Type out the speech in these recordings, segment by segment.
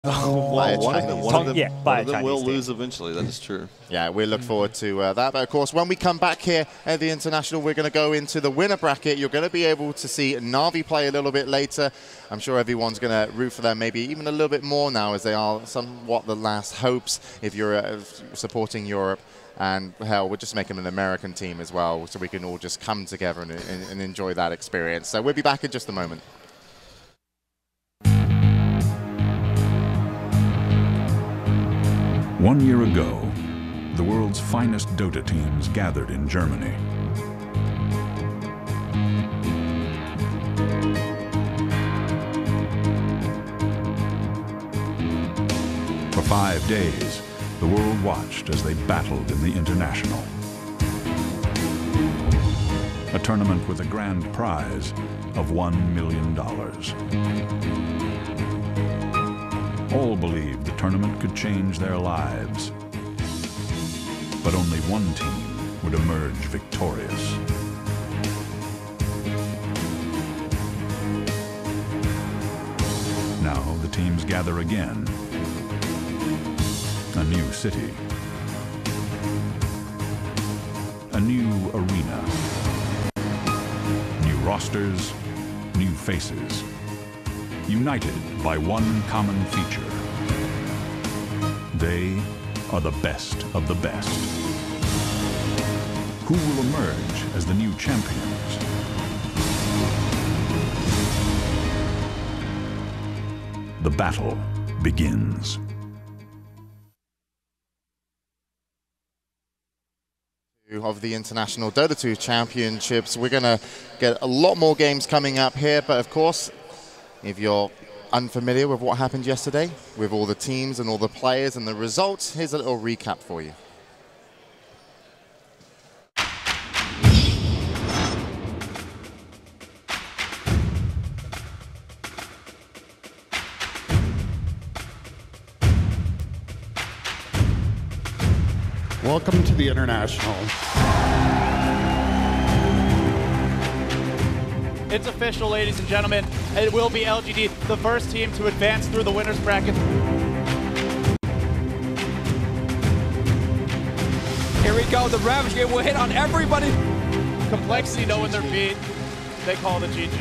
One of them will lose eventually. That is true. Yeah, we look forward to that. But of course, when we come back here at the International, we're going to go into the winner bracket. You're going to be able to see Na'Vi play a little bit later. I'm sure everyone's going to root for them maybe even a little bit more now, as they are somewhat the last hopes if you're supporting Europe. And hell, we're just making an American team as well, so we can all just come together and enjoy that experience. So we'll be back in just a moment. One year ago, the world's finest Dota teams gathered in Germany. For 5 days, the world watched as they battled in the International. A tournament with a grand prize of $1 million. All believed the tournament could change their lives. But only one team would emerge victorious. Now the teams gather again. A new city. A new arena. New rosters, new faces. United by one common feature. They are the best of the best. Who will emerge as the new champions? The battle begins. Of the International Dota 2 Championships. We're going to get a lot more games coming up here, but of course, if you're unfamiliar with what happened yesterday, with all the teams and all the players and the results, here's a little recap for you. Welcome to the International. It's official, ladies and gentlemen. It will be LGD, the first team to advance through the winners bracket. Here we go, the Ravage game will hit on everybody. Complexity knowing their beat, they call it a GG.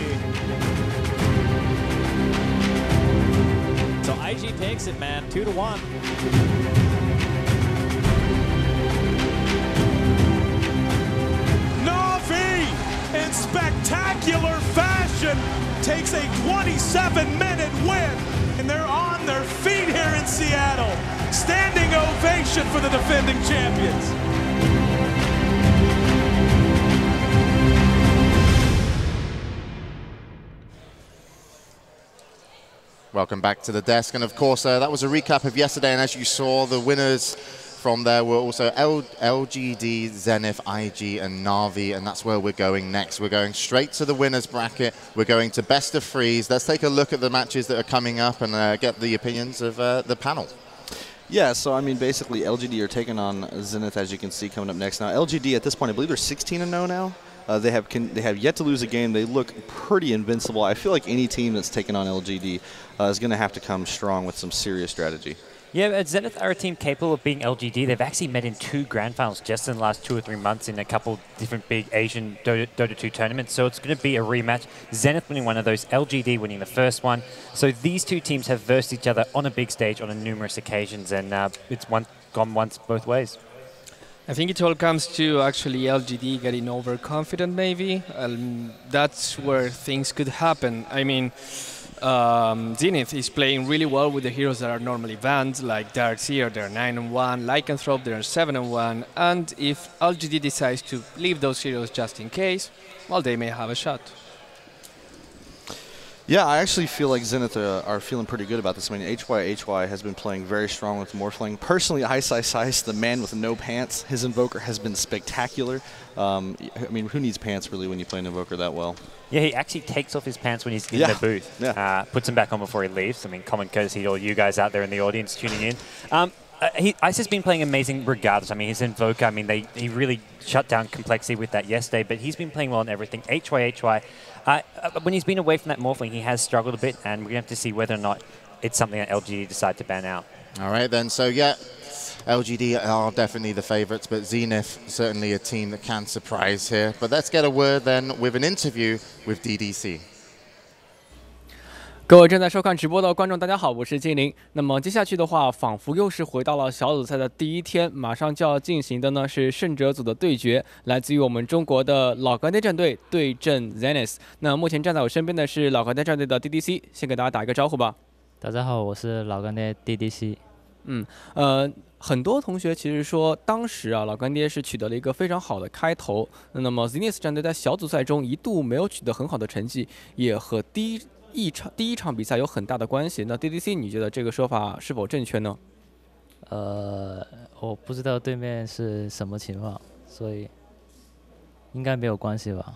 So IG takes it, man, 2-1. In spectacular fashion, takes a 27-minute win, and they're on their feet here in Seattle. Standing ovation for the defending champions. Welcome back to the desk, and of course that was a recap of yesterday, and as you saw, the winners from there were also LGD, Zenith, IG, and Na'Vi, and that's where we're going next. We're going straight to the winners bracket. We're going to best of threes. Let's take a look at the matches that are coming up and get the opinions of the panel. Yeah, so I mean, basically LGD are taking on Zenith, as you can see, coming up next. Now, LGD at this point, I believe they're 16-0 now. They have yet to lose a game. They look pretty invincible. I feel like any team that's taking on LGD is going to have to come strong with some serious strategy. Yeah, Zenith are a team capable of being LGD. They've actually met in 2 grand finals just in the last 2 or 3 months in a couple different big Asian Dota 2 tournaments. So it's going to be a rematch. Zenith winning one of those, LGD winning the first one. So these two teams have versed each other on a big stage on numerous occasions, and it's gone once both ways. I think it all comes to actually LGD getting overconfident, maybe. That's where things could happen. I mean, Zenith is playing really well with the heroes that are normally banned, like Darkseer, they're 9-1, Lycanthrope, they're 7-1, and if LGD decides to leave those heroes just in case, well, they may have a shot. Yeah, I actually feel like Zenith are feeling pretty good about this. I mean, Hyhy has been playing very strong with Morphling. Personally, Hyhy, the man with no pants, his Invoker has been spectacular. I mean, who needs pants, really, when you play an Invoker that well? Yeah, he actually takes off his pants when he's in the booth. Yeah. Puts them back on before he leaves. I mean, common courtesy to all you guys out there in the audience tuning in. Ice has been playing amazing regardless. I mean, his Invoker, I mean, he really shut down Complexity with that yesterday, but he's been playing well on everything. Hyhy, when he's been away from that Morphling, he has struggled a bit, and we're going to have to see whether or not it's something that LGD decide to ban out. All right, then. So, yeah, LGD are definitely the favorites, but Zenith certainly a team that can surprise here. But let's get a word then with an interview with DDC. 各位正在收看直播的观众，大家好，我是金玲。那么接下去的话，仿佛又是回到了小组赛的第一天，马上就要进行的呢是胜者组的对决，来自于我们中国的老干爹战队对阵 Zenith。那目前站在我身边的是老干爹战队的 DDC， 先给大家打一个招呼吧。大家好，我是老干爹 DDC。很多同学其实说，当时啊，老干爹是取得了一个非常好的开头。那么 Zenith 战队在小组赛中一度没有取得很好的成绩，也和第一场比赛有很大的关系。那 DDC 你觉得这个说法是否正确呢？我不知道对面是什么情况，所以应该没有关系吧。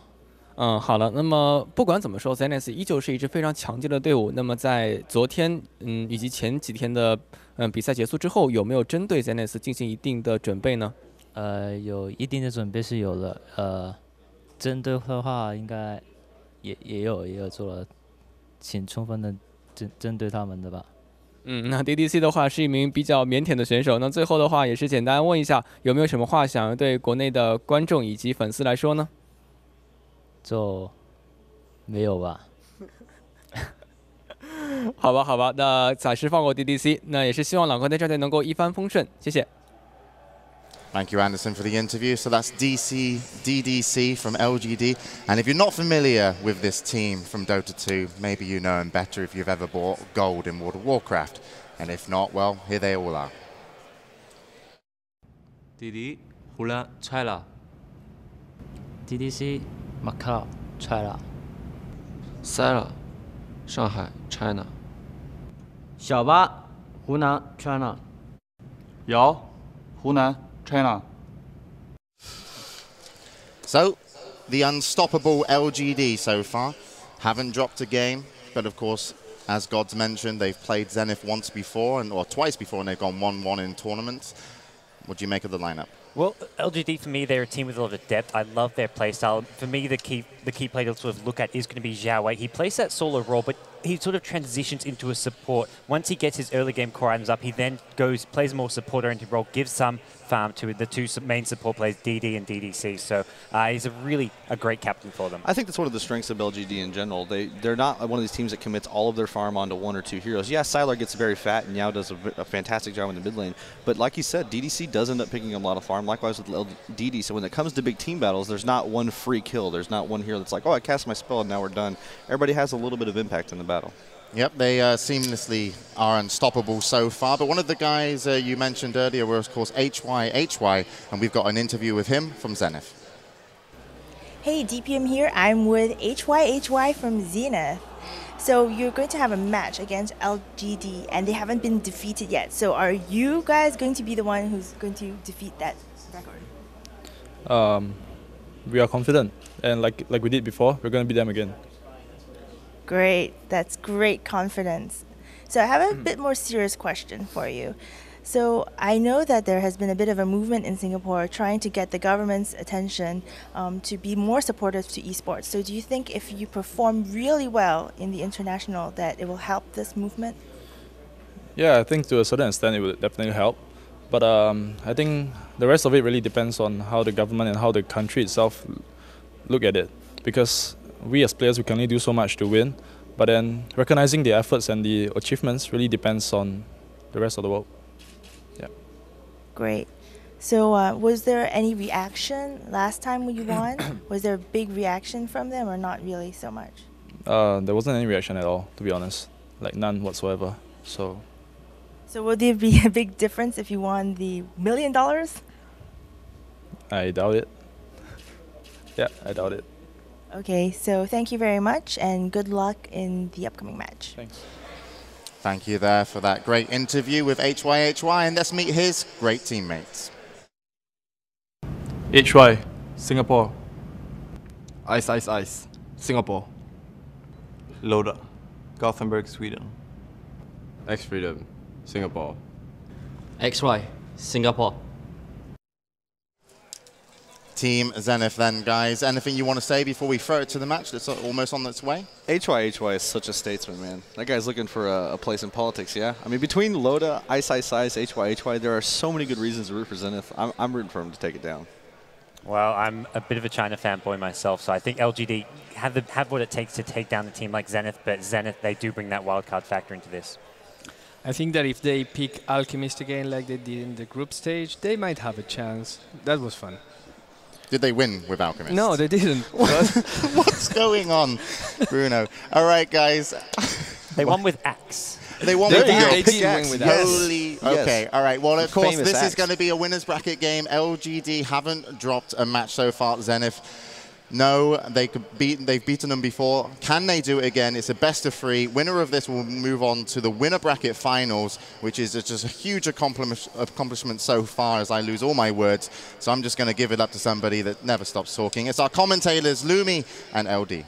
好了，那么不管怎么说 ，Zenith 依旧是一支非常强劲的队伍。那么在昨天，以及前几天的比赛结束之后，有没有针对 Zenith 进行一定的准备呢？有一定的准备是有的。针对的话，应该也有做了，挺充分的针对他们的吧。那 DDC 的话是一名比较腼腆的选手。那最后的话也是简单问一下，有没有什么话想要对国内的观众以及粉丝来说呢？就没有吧。好吧，那暂时放过 DDC， 那也是希望老干爹战队能够一帆风顺，谢谢。Thank you, Anderson, for the interview. So that's DDC from LGD. And if you're not familiar with this team from Dota 2, maybe you know them better if you've ever bought gold in World of Warcraft. And if not, well, here they all are. DD, Hula, China. DDC, Macau, China. Sala, Shanghai, China. 小八，湖南 China。姚，湖南 China. So, the unstoppable LGD so far haven't dropped a game, but of course, as God's mentioned, they've played Zenith once before, or twice before, and they've gone 1-1 in tournaments. What do you make of the lineup? Well, LGD, for me, they're a team with a lot of depth. I love their playstyle. For me, the key play to sort of look at is going to be Xiaowei. He plays that solo role, but he sort of transitions into a support. Once he gets his early game core items up, he then plays a more support-oriented role, gives some farm to the two main support players, DD and DDC. So he's a great captain for them. I think that's one of the strengths of LGD in general. They're not one of these teams that commits all of their farm onto one or two heroes. Yeah, Sylar gets very fat, and Yao does a fantastic job in the mid lane. But like you said, DDC does end up picking up a lot of farm. Likewise with LGD. So when it comes to big team battles, there's not one free kill. There's not one hero that's like, oh, I cast my spell and now we're done. Everybody has a little bit of impact in the battle. Yep, they seamlessly are unstoppable so far. But one of the guys you mentioned earlier was, of course, Hyhy, and we've got an interview with him from Zenith. Hey, DPM here. I'm with Hyhy from Zenith. So you're going to have a match against LGD, and they haven't been defeated yet. So are you guys going to be the one who's going to defeat that record? We are confident, and like we did before, we're going to beat them again. Great. That's great confidence. So I have a bit more serious question for you. So I know that there has been a bit of a movement in Singapore trying to get the government's attention to be more supportive to esports. So do you think if you perform really well in the international that it will help this movement? Yeah, I think to a certain extent it will definitely help. But I think the rest of it really depends on how the government and how the country itself look at it. Because we as players, we can only do so much to win. But then recognizing the efforts and the achievements really depends on the rest of the world. Yeah. Great. So was there any reaction last time when you won? Was there a big reaction from them or not really so much? There wasn't any reaction at all, to be honest. Like none whatsoever. So will there be a big difference if you won the $1 million? I doubt it. Yeah, I doubt it. Okay, so thank you very much and good luck in the upcoming match. Thanks. Thank you there for that great interview with Hyhy, and let's meet his great teammates. Hyhy, Singapore. Ice, Singapore. Loda, Gothenburg, Sweden. X-Freedom, Singapore. XY, Singapore. Team Zenith then, guys. Anything you want to say before we throw it to the match that's almost on its way? Hyhy is such a statesman, man. That guy's looking for a place in politics, yeah? I mean, between Loda, Ice, Hyhy, there are so many good reasons to root for Zenith. I'm rooting for him to take it down. Well, I'm a bit of a China fanboy myself, so I think LGD have what it takes to take down a team like Zenith, but Zenith, they do bring that wildcard factor into this. I think that if they pick Alchemist again like they did in the group stage, they might have a chance. That was fun. Did they win with Alchemist? No, they didn't. What's going on, Bruno? All right, guys. They won with Axe. They won with Axe. They did win with Axe. Holy. Okay, all right. Well, of course, Famous this is Axe. going to be a winner's bracket game. LGD haven't dropped a match so far. Zenith, no, they've beaten them before. Can they do it again? It's a best of 3. Winner of this will move on to the winner bracket finals, which is just a huge accomplishment so far as I lose all my words. So I'm just going to give it up to somebody that never stops talking. It's our commentators, Lumi and LD.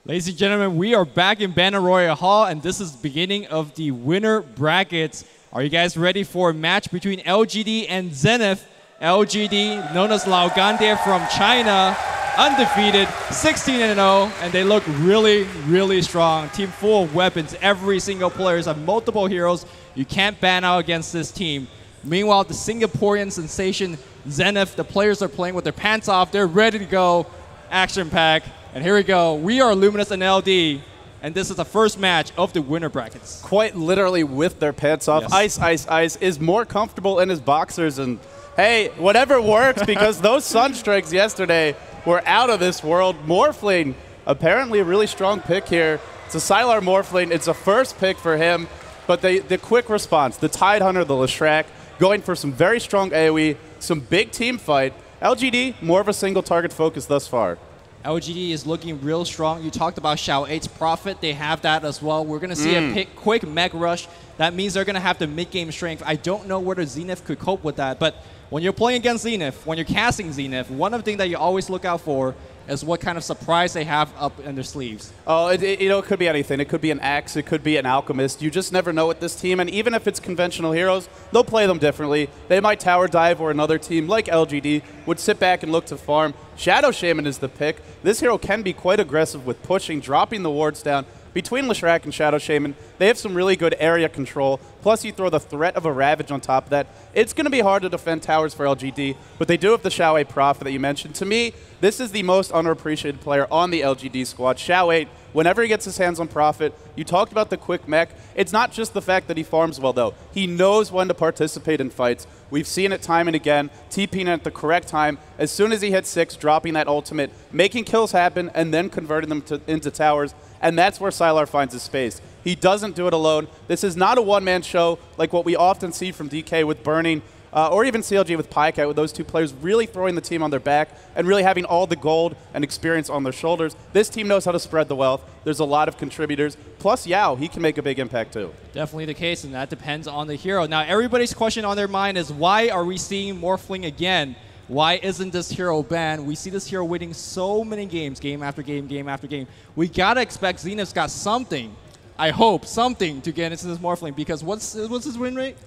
Ladies and gentlemen, we are back in Banner Royal Hall, and this is the beginning of the winner brackets. Are you guys ready for a match between LGD and Zenith? LGD, known as Lao Gande from China, undefeated, 16-0, and they look really, really strong. Team full of weapons. Every single player has multiple heroes. You can't ban out against this team. Meanwhile, the Singaporean sensation Zenith, the players are playing with their pants off. They're ready to go. Action pack. And here we go. We are Luminous and LD, and this is the first match of the winner brackets. Quite literally with their pants off. Yes. Ice is more comfortable in his boxers, and hey, whatever works, because those Sunstrikes yesterday were out of this world. Morphling, apparently a really strong pick here. It's a Sylar Morphling. It's a first pick for him, but the quick response, the Tidehunter, the Leshrac, going for some very strong AoE, some big team fight. LGD, more of a single target focus thus far. LGD is looking real strong. You talked about Xiao 8's Prophet. They have that as well. We're going to see a quick mech rush. That means they're going to have the mid-game strength. I don't know whether Zenith could cope with that, but when you're playing against Zenith, when you're casting Zenith, one of the things that you always look out for is what kind of surprise they have up in their sleeves. Oh, it could be anything. It could be an Axe. It could be an Alchemist. You just never know with this team. And even if it's conventional heroes, they'll play them differently. They might tower dive, or another team like LGD would sit back and look to farm. Shadow Shaman is the pick. This hero can be quite aggressive with pushing, dropping the wards down. Between Leshrac and Shadow Shaman, they have some really good area control. Plus, you throw the threat of a Ravage on top of that. It's going to be hard to defend towers for LGD, but they do have the Xiao 8 Prophet that you mentioned. To me, this is the most underappreciated player on the LGD squad. Xiao 8, whenever he gets his hands on Prophet, you talked about the quick mech. It's not just the fact that he farms well, though. He knows when to participate in fights. We've seen it time and again, TPing at the correct time. As soon as he hits 6, dropping that ultimate, making kills happen, and then converting them into towers. And that's where Sylar finds his space. He doesn't do it alone. This is not a one-man show like what we often see from DK with Burning, or even CLG with Pycat, with those two players really throwing the team on their back and really having all the gold and experience on their shoulders. This team knows how to spread the wealth. There's a lot of contributors. Plus, Yao, he can make a big impact too. Definitely the case, and that depends on the hero. Now, everybody's question on their mind is, why are we seeing Morphling again? Why isn't this hero banned? We see this hero winning so many games, game after game, game after game. We got to expect Zenith's got something, I hope, something to get into this Morphling, because what's his win rate?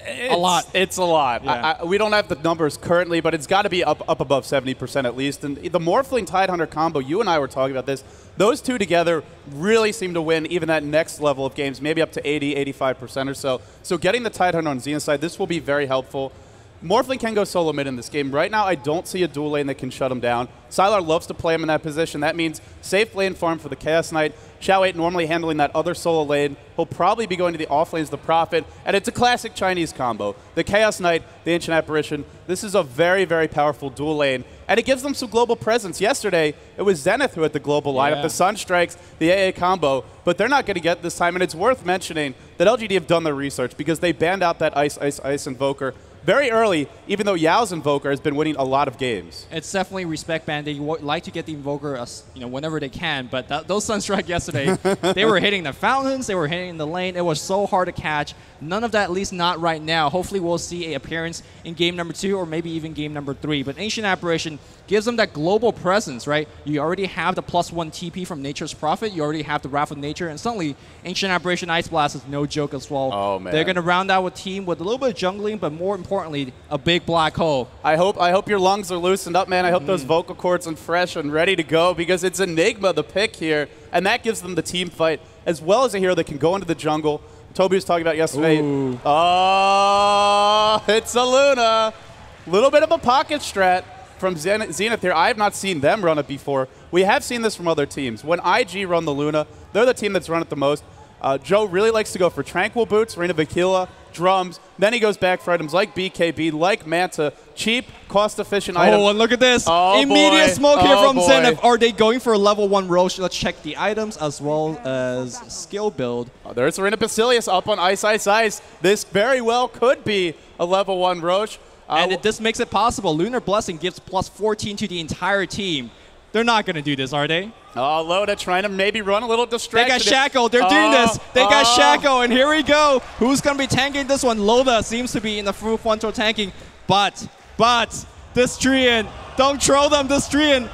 A lot. It's a lot. Yeah. We don't have the numbers currently, but it's got to be up above 70% at least. And the Morphling Tidehunter combo, you and I were talking about this, those two together really seem to win even that next level of games, maybe up to 80, 85% or so. So getting the Tidehunter on Zenith's side, this will be very helpful. Morphling can go solo mid in this game. Right now, I don't see a dual lane that can shut him down. Sylar loves to play him in that position. That means safe lane farm for the Chaos Knight. Xiao 8 normally handling that other solo lane. He'll probably be going to the off lanes, the Prophet, and it's a classic Chinese combo. The Chaos Knight, the Ancient Apparition. This is a very, very powerful dual lane, and it gives them some global presence. Yesterday, it was Zenith who had the global lineup, the Sunstrikes, the AA combo, but they're not going to get this time, and it's worth mentioning that LGD have done their research because they banned out that Ice Invoker very early, even though Yao's Invoker has been winning a lot of games. It's definitely respect band. They like to get the Invoker whenever they can, but those Sunstrike yesterday, they were hitting the fountains, they were hitting the lane. It was so hard to catch. None of that, at least not right now. Hopefully we'll see an appearance in game number 2 or maybe even game number 3. But Ancient Apparition gives them that global presence, right? You already have the +1 TP from Nature's Prophet. You already have the Wrath of Nature. And suddenly, Ancient Apparition Ice Blast is no joke as well. Oh, man. They're going to round out a team with a little bit of jungling, but more importantly, importantly, a big black hole. I hope your lungs are loosened up, man. I hope those vocal cords are fresh and ready to go because it's Enigma, the pick here, and that gives them the team fight as well as a hero that can go into the jungle. Toby was talking about yesterday. Ooh. Oh, it's a Luna. Little bit of a pocket strat from Zenith here. I have not seen them run it before. We have seen this from other teams. When IG run the Luna, they're the team that's run it the most. Joe really likes to go for Tranquil Boots, Reina Vakila, drums. Then he goes back for items like BKB, like Manta. Cheap, cost-efficient items. Oh, and look at this. Oh, Immediate boy. smoke here from boy. Zenith. Are they going for a level 1 Roche? Let's check the items as well as skill build. There's Reina Basilius up on Ice, Ice, Ice. This very well could be a level 1 Roche. And this makes it possible. Lunar Blessing gives plus 14 to the entire team. They're not going to do this, are they? Oh, Loda trying to maybe run a little distracted. They got Shackle. They're doing this. They got Shackle, and here we go. Who's going to be tanking this one? Loda seems to be in the front row tanking. But, this Trian, don't troll them, this Trian.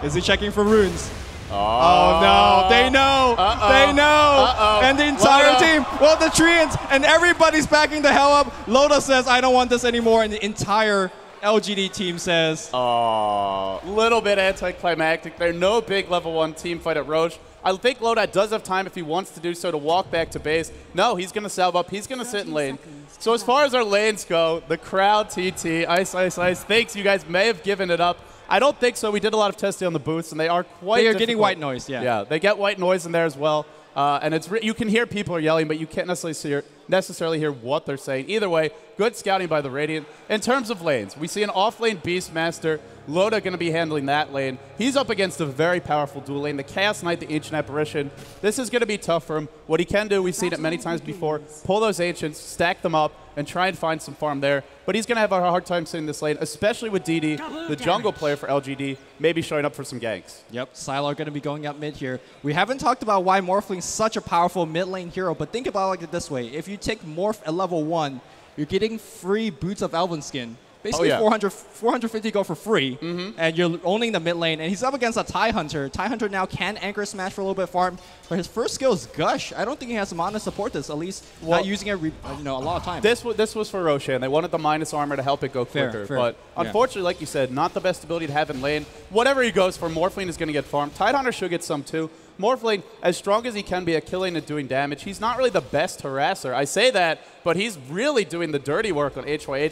Is he checking for runes? Oh, no. They know. They know. And the entire Loda. team. Well, the Trians, and everybody's backing the hell up. Loda says, I don't want this anymore, and the entire LGD team says. Oh, little bit anticlimactic. They're no big level 1 team fight at Roche. I think Loda does have time if he wants to do so to walk back to base. No, he's going to salve up. He's going to sit in lane. So as far as our lanes go, the crowd, TT, Ice, Ice, Ice, thinks you guys may have given it up. I don't think so. We did a lot of testing on the booths, and they are quite They are difficult. getting white noise, yeah. Yeah, they get white noise in there as well. And you can hear people are yelling, but you can't necessarily hear what they're saying. Either way, good scouting by the Radiant. In terms of lanes, we see an off-lane Beastmaster. Loda going to be handling that lane. He's up against a very powerful dual lane, the Chaos Knight, the Ancient Apparition. This is going to be tough for him. What he can do, we've seen it many times before, pull those Ancients, stack them up, and try and find some farm there. But he's going to have a hard time sitting this lane, especially with DD, the jungle player for LGD, maybe showing up for some ganks. Yep, Sylar going to be going up mid here. We haven't talked about why Morphling's such a powerful mid lane hero, but think about it this way. If you take Morph at level 1, you're getting free Boots of Elven Skin. Basically, 450 go for free, and you're owning the mid lane. And he's up against a TIE Hunter. TIE Hunter now can anchor smash for a little bit farm, but his first skill is Gush. I don't think he has the mana to support this, at least not using it a lot of time. This was for Roshan. They wanted the minus armor to help it go quicker. Fair. But unfortunately, like you said, not the best ability to have in lane. Whatever he goes for, Morphling is going to get farmed. TIE Hunter should get some too. Morphling, as strong as he can be at killing and doing damage, he's not really the best harasser. I say that, but he's really doing the dirty work on HY.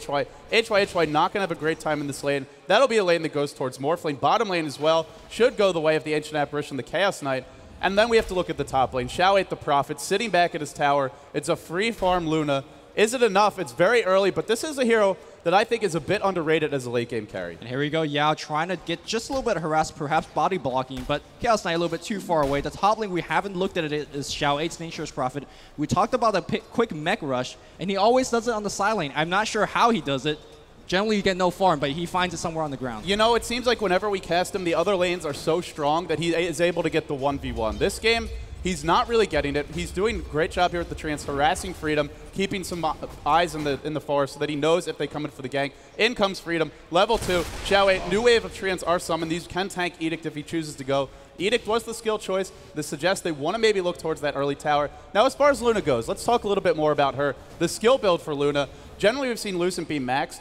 HY not going to have a great time in this lane. That'll be a lane that goes towards Morphling. Bottom lane as well should go the way of the Ancient Apparition, the Chaos Knight. And then we have to look at the top lane. Xiao the Prophet sitting back at his tower. It's a free farm Luna. Is it enough? It's very early, but this is a hero that I think is a bit underrated as a late game carry. And here we go, Yao trying to get just a little bit harassed, perhaps body blocking, but Chaos Knight a little bit too far away. The top lane we haven't looked at it is Xiao 8's Nature's Prophet. We talked about a quick mech rush, and he always does it on the side lane. I'm not sure how he does it. Generally, you get no farm, but he finds it somewhere on the ground. You know, it seems like whenever we cast him, the other lanes are so strong that he is able to get the 1v1. This game, he's not really getting it. He's doing a great job here with the Trance, harassing Freedom, keeping some eyes in the forest so that he knows if they come in for the gank. In comes Freedom. Level 2, Xiao, new wave of Trance are summoned. These can tank Edict if he chooses to go. Edict was the skill choice. This suggests they want to maybe look towards that early tower. Now, as far as Luna goes, let's talk a little bit more about her. The skill build for Luna. Generally, we've seen Lucent be maxed.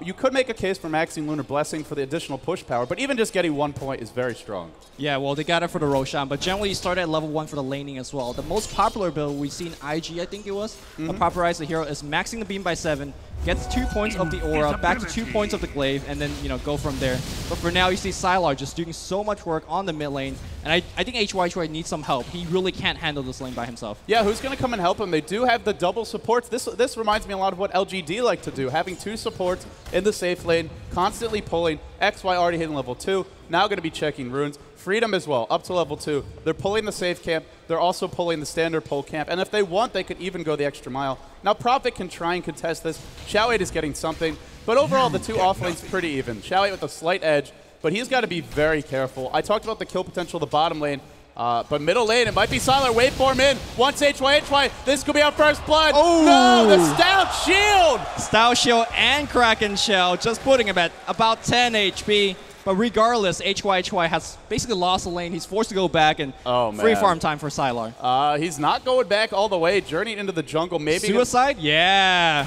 You could make a case for maxing Lunar Blessing for the additional push power, but even just getting 1 point is very strong. Yeah, well, they got it for the Roshan, but generally you start at level 1 for the laning as well. The most popular build we've seen IG, I think it was, popularize the hero, is maxing the beam by 7, gets 2 points of the aura, back to 2 points of the glaive, and then, go from there. But for now, you see Sylar just doing so much work on the mid lane, and I think HY needs some help. He really can't handle this lane by himself. Yeah, who's going to come and help him? They do have the double supports. This reminds me a lot of what LGD like to do, having 2 supports in the safe lane, constantly pulling. XY already hitting level 2, now going to be checking runes. Freedom as well, up to level 2. They're pulling the safe camp. They're also pulling the standard pull camp. And if they want, they could even go the extra mile. Now, Prophet can try and contest this. Xiao is getting something. But overall, the 2 off lanes pretty even. Xiao with a slight edge, but he's got to be very careful. I talked about the kill potential of the bottom lane. But middle lane, it might be Sylar. Waveform in. Once HY. This could be our first blood. Oh! No, the Stout Shield! Stout Shield and Kraken Shell, just putting him at about 10 HP. But regardless, HY has basically lost the lane. He's forced to go back, and free farm time for Sylar. He's not going back all the way. Journeying into the jungle. Maybe Suicide? Yeah.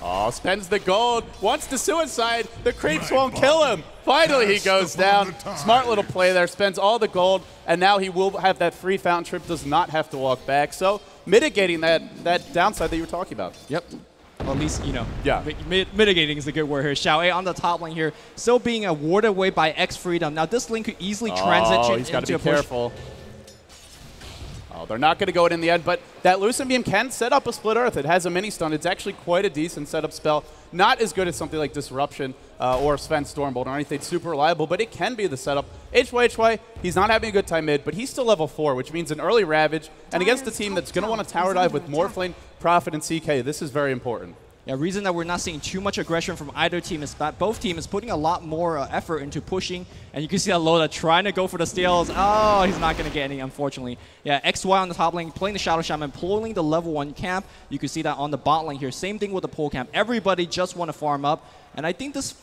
Oh, spends the gold, wants to suicide. The creeps won't kill him. Finally, he goes down. Smart little play there, spends all the gold, and now he will have that free fountain trip, does not have to walk back. So mitigating that downside that you were talking about. Yep. Well, at least, you know, yeah. Mitigating is a good word here. Xiaowei on the top lane here, still being warded away by X Freedom. Now, this lane could easily transition he's got into to be careful. Oh, they're not going to go in the end, but that Lucent Beam can set up a Split Earth. It has a mini stun. It's actually quite a decent setup spell. Not as good as something like Disruption or Sven Stormbolt or anything super reliable, but it can be the setup. Hyhy, he's not having a good time mid, but he's still level 4, which means an early Ravage. And against a team that's going to want to tower dive with Morphling, Prophet, and CK, this is very important. Yeah, reason that we're not seeing too much aggression from either team is that both teams is putting a lot more effort into pushing, and you can see that Loda trying to go for the steals. Oh, he's not going to get any, unfortunately. Yeah, XY on the top lane, playing the Shadow Shaman, pulling the level 1 camp. You can see that on the bot lane here. Same thing with the pull camp. Everybody just want to farm up, and I think this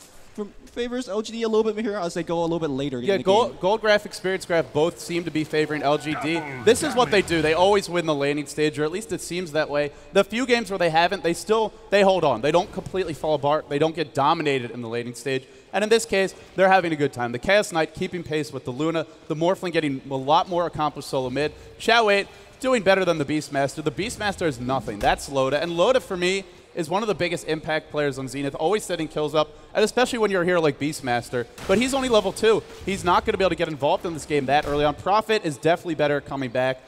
favors LGD a little bit here as they go a little bit later. Yeah, Gold Graph, Experience Graph both seem to be favoring LGD. This is what they do. They always win the laning stage, or at least it seems that way. The few games where they haven't, they hold on. They don't completely fall apart. They don't get dominated in the laning stage. And in this case, they're having a good time. The Chaos Knight keeping pace with the Luna, the Morphling getting a lot more accomplished solo mid. Xiaowei doing better than the Beastmaster. The Beastmaster is nothing. That's Loda. And Loda, for me, is one of the biggest impact players on Zenith, always setting kills up, and especially when you're a hero like Beastmaster. But he's only level 2. He's not going to be able to get involved in this game that early on. Prophet is definitely better at coming back.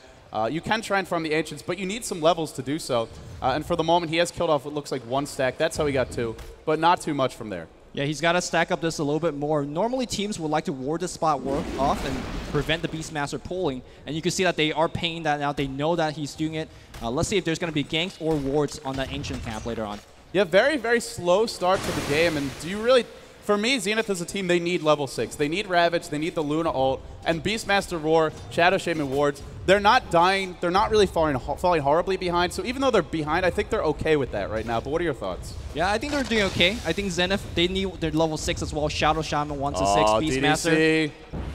You can try and farm the Ancients, but you need some levels to do so. And for the moment, he has killed off what looks like 1 stack. That's how he got 2, but not too much from there. Yeah, he's got to stack up this a little bit more. Normally, teams would like to ward this spot off and prevent the Beastmaster pulling. And you can see that they are paying that out. They know that he's doing it. Let's see if there's going to be ganks or wards on that Ancient camp later on. Yeah, very, very slow start to the game. And do you really... For me, Zenith is a team, they need level 6. They need Ravage, they need the Luna ult, and Beastmaster Roar, Shadow Shaman wards. They're not dying, they're not really falling horribly behind, so even though they're behind, I think they're okay with that right now. But what are your thoughts? Yeah, I think they're doing okay. I think Zenith, they need their level 6 as well. Shadow Shaman 1 to 6, Beastmaster. DDC.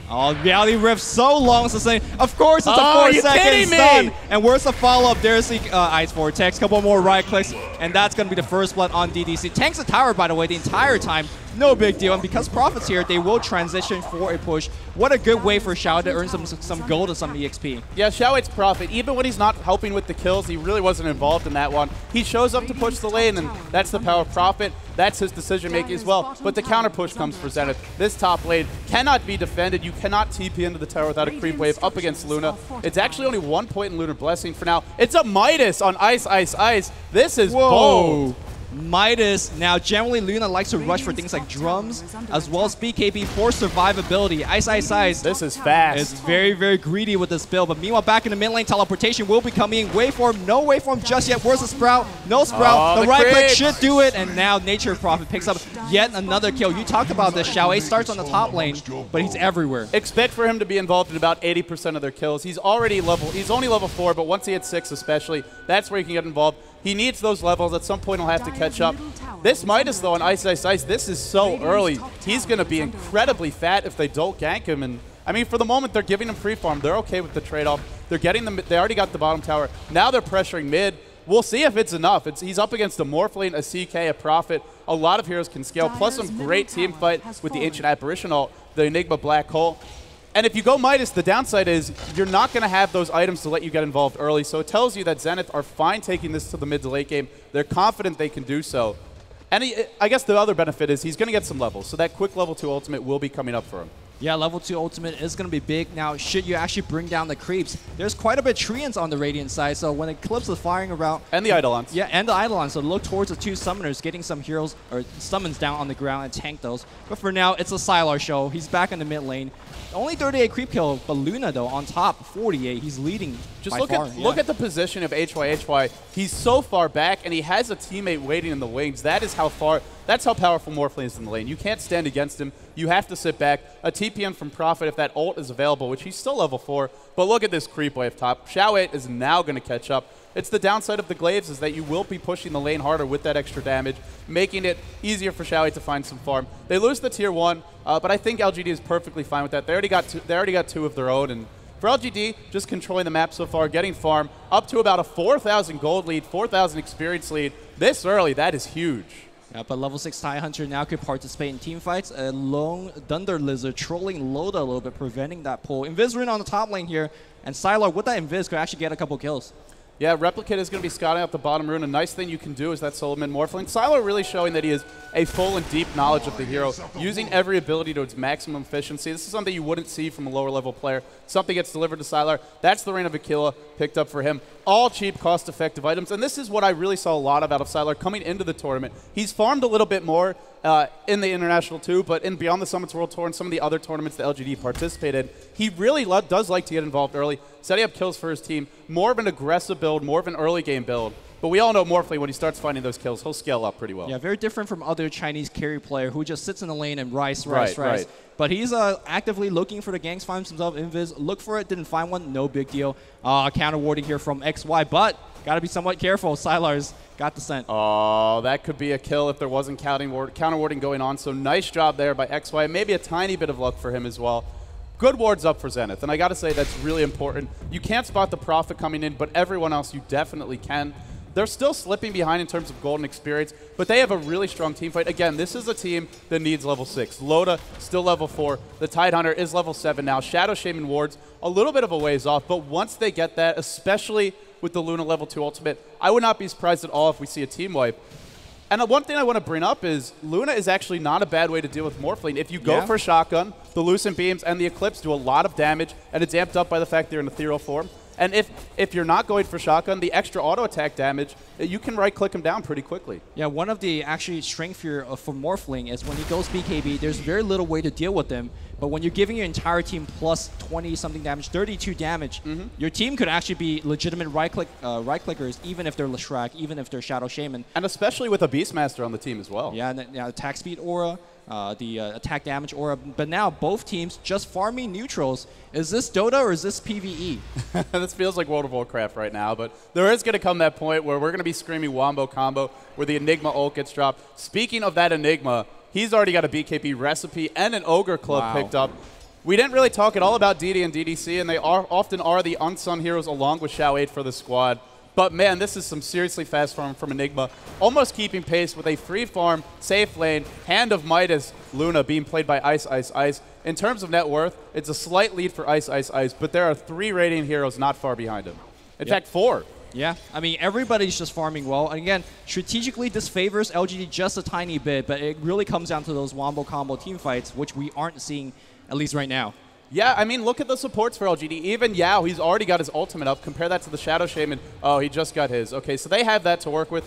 Oh, Reality Rift so long to say. Of course, it's a 4-second stun. And where's the follow-up? There's the Ice Vortex. Couple more right clicks, and that's going to be the first blood on DDC. Tanks the tower, by the way, the entire time. No big deal. And because Prophet's here, they will transition for a push. What a good way for Xiao to earn some gold and some EXP. Yeah, Xiao's Prophet. Even when he's not helping with the kills, he really wasn't involved in that one. He shows up to push the lane, and that's the power of Prophet. That's his decision-making as well. But the counter push comes for Zenith. This top lane cannot be defended. You cannot TP into the tower without a creep wave up against Luna. It's actually only 1 point in Lunar Blessing for now. It's a Midas on Ice, Ice, Ice. This is bold. Midas. Now, generally, Luna likes to rush for things like drums, as well as BKB for survivability. Ice, Ice, Ice. This is fast. It's very, very greedy with this build. But meanwhile, back in the mid lane, teleportation will be coming. Waveform, no waveform just yet. Where's the Sprout? No Sprout. The right click should do it. And now Nature Prophet picks up yet another kill. You talked about this. Xiaowei starts on the top lane, but he's everywhere. Expect for him to be involved in about 80% of their kills. He's only level 4, but once he hits 6 especially, that's where he can get involved. He needs those levels. At some point, he'll have to catch up. This Midas, though, on Ice, Ice, Ice, this is so early. He's going to be incredibly fat if they don't gank him. And I mean, for the moment, they're giving him free farm. They're okay with the trade-off. They're getting them. They already got the bottom tower. Now they're pressuring mid. We'll see if it's enough. He's up against a Morphling, a CK, a Prophet. A lot of heroes can scale, plus some great team fight with the Ancient Apparition ult, the Enigma Black Hole. And if you go Midas, the downside is you're not going to have those items to let you get involved early. So it tells you that Zenith are fine taking this to the mid to late game. They're confident they can do so. And I guess the other benefit is he's going to get some levels. So that quick level 2 ultimate will be coming up for him. Yeah, level 2 ultimate is going to be big. Now, should you actually bring down the creeps, there's quite a bit of Treants on the Radiant side, so when Eclipse is firing around... And the Eidolons. Yeah, and the Eidolons, so look towards the 2 summoners, getting some heroes or summons down on the ground and tank those. But for now, it's a Sylar show. He's back in the mid lane. Only 38 creep kill, but Luna, though, on top, 48. He's leading Just by far. Look at the position of Hyhy. He's so far back, and he has a teammate waiting in the wings. That's how powerful Morphling is in the lane. You can't stand against him. You have to sit back. A TPM from Prophet if that ult is available, which he's still level 4. But look at this creep wave top. Xiaowei is now going to catch up. It's the downside of the Glaives is that you will be pushing the lane harder with that extra damage, making it easier for Xiaowei to find some farm. They lose the tier 1, but I think LGD is perfectly fine with that. They already got 2 of their own, and For LGD, just controlling the map so far, getting farm, up to about a 4,000 gold lead, 4,000 experience lead. This early, that is huge. Yeah, but level 6 TIE Hunter now could participate in team fights. A lone Thunder Lizard trolling Loda a little bit, preventing that pull. Invis on the top lane here, and Sylar with that Invis could actually get a couple kills. Yeah, Replicate is going to be scouting out the bottom rune. A nice thing you can do is that Solomon Morphling. Sylar really showing that he has a full and deep knowledge of the hero, using every ability to its maximum efficiency. This is something you wouldn't see from a lower level player. Something gets delivered to Sylar. That's the Reign of Aquila picked up for him. All cheap, cost-effective items. And this is what I really saw a lot of out of Sylar coming into the tournament. He's farmed a little bit more in the International too, but in Beyond the Summits World Tour and some of the other tournaments that LGD participated, he really does like to get involved early, setting up kills for his team, more of an aggressive build, more of an early game build. But we all know Morphling, when he starts finding those kills, he'll scale up pretty well. Yeah, very different from other Chinese carry player who just sits in the lane and rice. Right. But he's actively looking for the ganks, finds himself Invis, look for it, didn't find one, no big deal. Counter warding here from XY, but got to be somewhat careful. Sylar's got the scent. Oh, that could be a kill if there wasn't counter warding going on. So nice job there by XY. Maybe a tiny bit of luck for him as well. Good wards up for Zenith, and I got to say that's really important. You can't spot the Prophet coming in, but everyone else you definitely can. They're still slipping behind in terms of golden experience, but they have a really strong team fight. Again, this is a team that needs level 6. Loda, still level 4. The Tide Hunter is level 7 now. Shadow Shaman wards, a little bit of a ways off, but once they get that, especially with the Luna level 2 ultimate, I would not be surprised at all if we see a team wipe. And one thing I want to bring up is Luna is actually not a bad way to deal with Morphling. If you go for Shotgun, the Lucent Beams and the Eclipse do a lot of damage, and it's amped up by the fact they're in ethereal form. And if you're not going for Shotgun, the extra auto attack damage, you can right-click him down pretty quickly. Yeah, one of the actually strength here for Morphling is when he goes BKB, there's very little way to deal with him. But when you're giving your entire team plus 20-something damage, 32 damage, your team could actually be legitimate right-clickers, even if they're Leshrac, even if they're Shadow Shaman. And especially with a Beastmaster on the team as well. Yeah, and attack speed aura, the attack damage aura. But now both teams just farming neutrals. Is this Dota or is this PvE? This feels like World of Warcraft right now, but there is going to come that point where we're going to be screaming Wombo Combo, where the Enigma ult gets dropped. Speaking of that Enigma, he's already got a BKB recipe and an Ogre Club picked up. We didn't really talk at all about DD and DDC, and they often are the unsung heroes along with Shao 8 for the squad. But man, this is some seriously fast farm from Enigma, almost keeping pace with a free farm, safe lane, Hand of Midas Luna being played by Ice Ice Ice. In terms of net worth, it's a slight lead for Ice Ice Ice, but there are 3 Radiant heroes not far behind him. In fact, 4. Yeah, I mean, everybody's just farming well. And again, strategically, this favors LGD just a tiny bit, but it really comes down to those Wombo Combo team fights, which we aren't seeing, at least right now. Yeah, I mean, look at the supports for LGD. Even Yao, he's already got his ultimate up. Compare that to the Shadow Shaman. Oh, he just got his. Okay, so they have that to work with.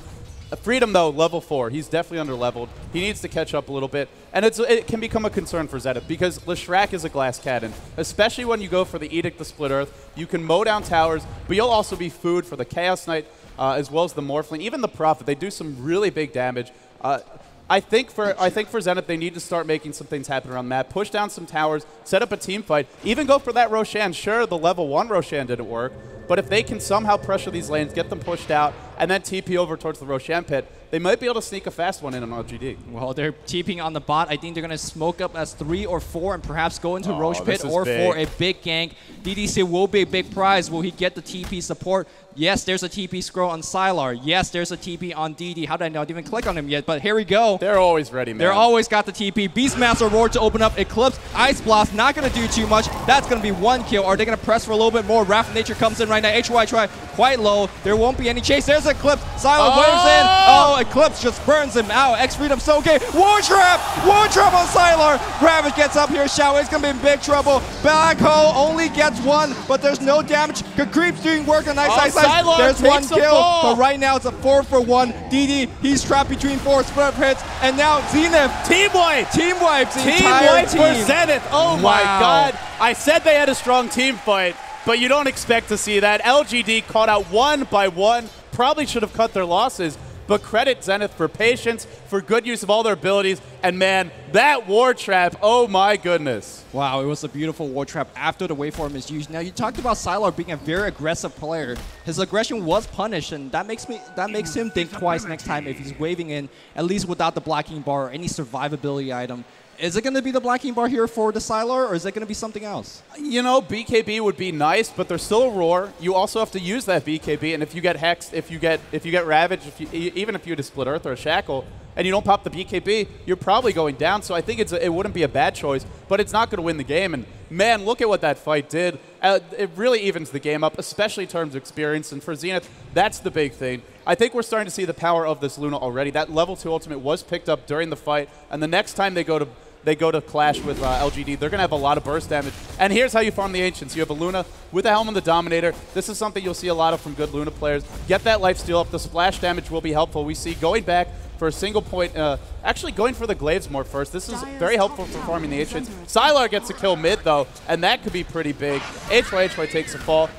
Freedom, though, level 4. He's definitely under-leveled. He needs to catch up a little bit. And it can become a concern for Zenith because Leshrac is a glass cannon, especially when you go for the Edict the Split Earth. You can mow down towers, but you'll also be food for the Chaos Knight as well as the Morphling. Even the Prophet, they do some really big damage. I think for Zenith, they need to start making some things happen around the map. Push down some towers, set up a team fight, even go for that Roshan. Sure, the level 1 Roshan didn't work, but if they can somehow pressure these lanes, get them pushed out, and then TP over towards the Roshan pit, they might be able to sneak a fast one in on LGD. Well, they're TPing on the bot. I think they're going to smoke up as 3 or 4 and perhaps go into Roche pit or for a big gank. DDC will be a big prize. Will he get the TP support? Yes, there's a TP scroll on Sylar. Yes, there's a TP on DD. How did I not even click on him yet? But here we go. They're always ready, man. They're always got the TP. Beastmaster Roar to open up. Eclipse. Ice Blast. Not going to do too much. That's going to be 1 kill. Are they going to press for a little bit more? Wrath of Nature comes in right now. HY try quite low. There won't be any chase. There's Eclipse. Sylar waves in. Oh, Eclipse just burns him out. X-Freedom so okay. War Trap. War Trap on Sylar. Gravish gets up here. Shao is going to be in big trouble. Black Hole only gets 1, but there's no damage. Creep's doing work on Ice. There's 1 kill, but right now it's a 4-for-1. DD, he's trapped between 4 split hits, and now Zenith. Team wipe! Team wipes the team entire wipe team. for Zenith. Oh my God. I said they had a strong team fight, but you don't expect to see that. LGD caught out 1 by 1. Probably should have cut their losses, but credit Zenith for patience, for good use of all their abilities, And man, that Ward Trap, oh my goodness. Wow, it was a beautiful Ward Trap after the waveform is used. Now, you talked about Sylar being a very aggressive player. His aggression was punished, and that makes him think twice next time if he's waving in, at least without the blocking bar or any survivability item. Is it going to be the blocking bar here for the Sylar, or is it going to be something else? You know, BKB would be nice, but there's still a roar. You also have to use that BKB, and if you get hexed, if you get ravaged, even if you had a split earth or a shackle, and you don't pop the BKB, you're probably going down. So I think it wouldn't be a bad choice, but it's not going to win the game. And man, look at what that fight did. It really evens the game up, especially in terms of experience. And for Zenith, that's the big thing. I think we're starting to see the power of this Luna already. That level 2 ultimate was picked up during the fight, and the next time they go to clash with LGD, they're going to have a lot of burst damage. And here's how you farm the Ancients. You have a Luna with the Helm and the Dominator. This is something you'll see a lot of from good Luna players. Get that lifesteal up. The splash damage will be helpful. We see going back for a single point, actually going for the Glaives more first. This is very helpful for farming the Ancients. Sylar gets a kill mid, though, and that could be pretty big. Hyhy takes a fall.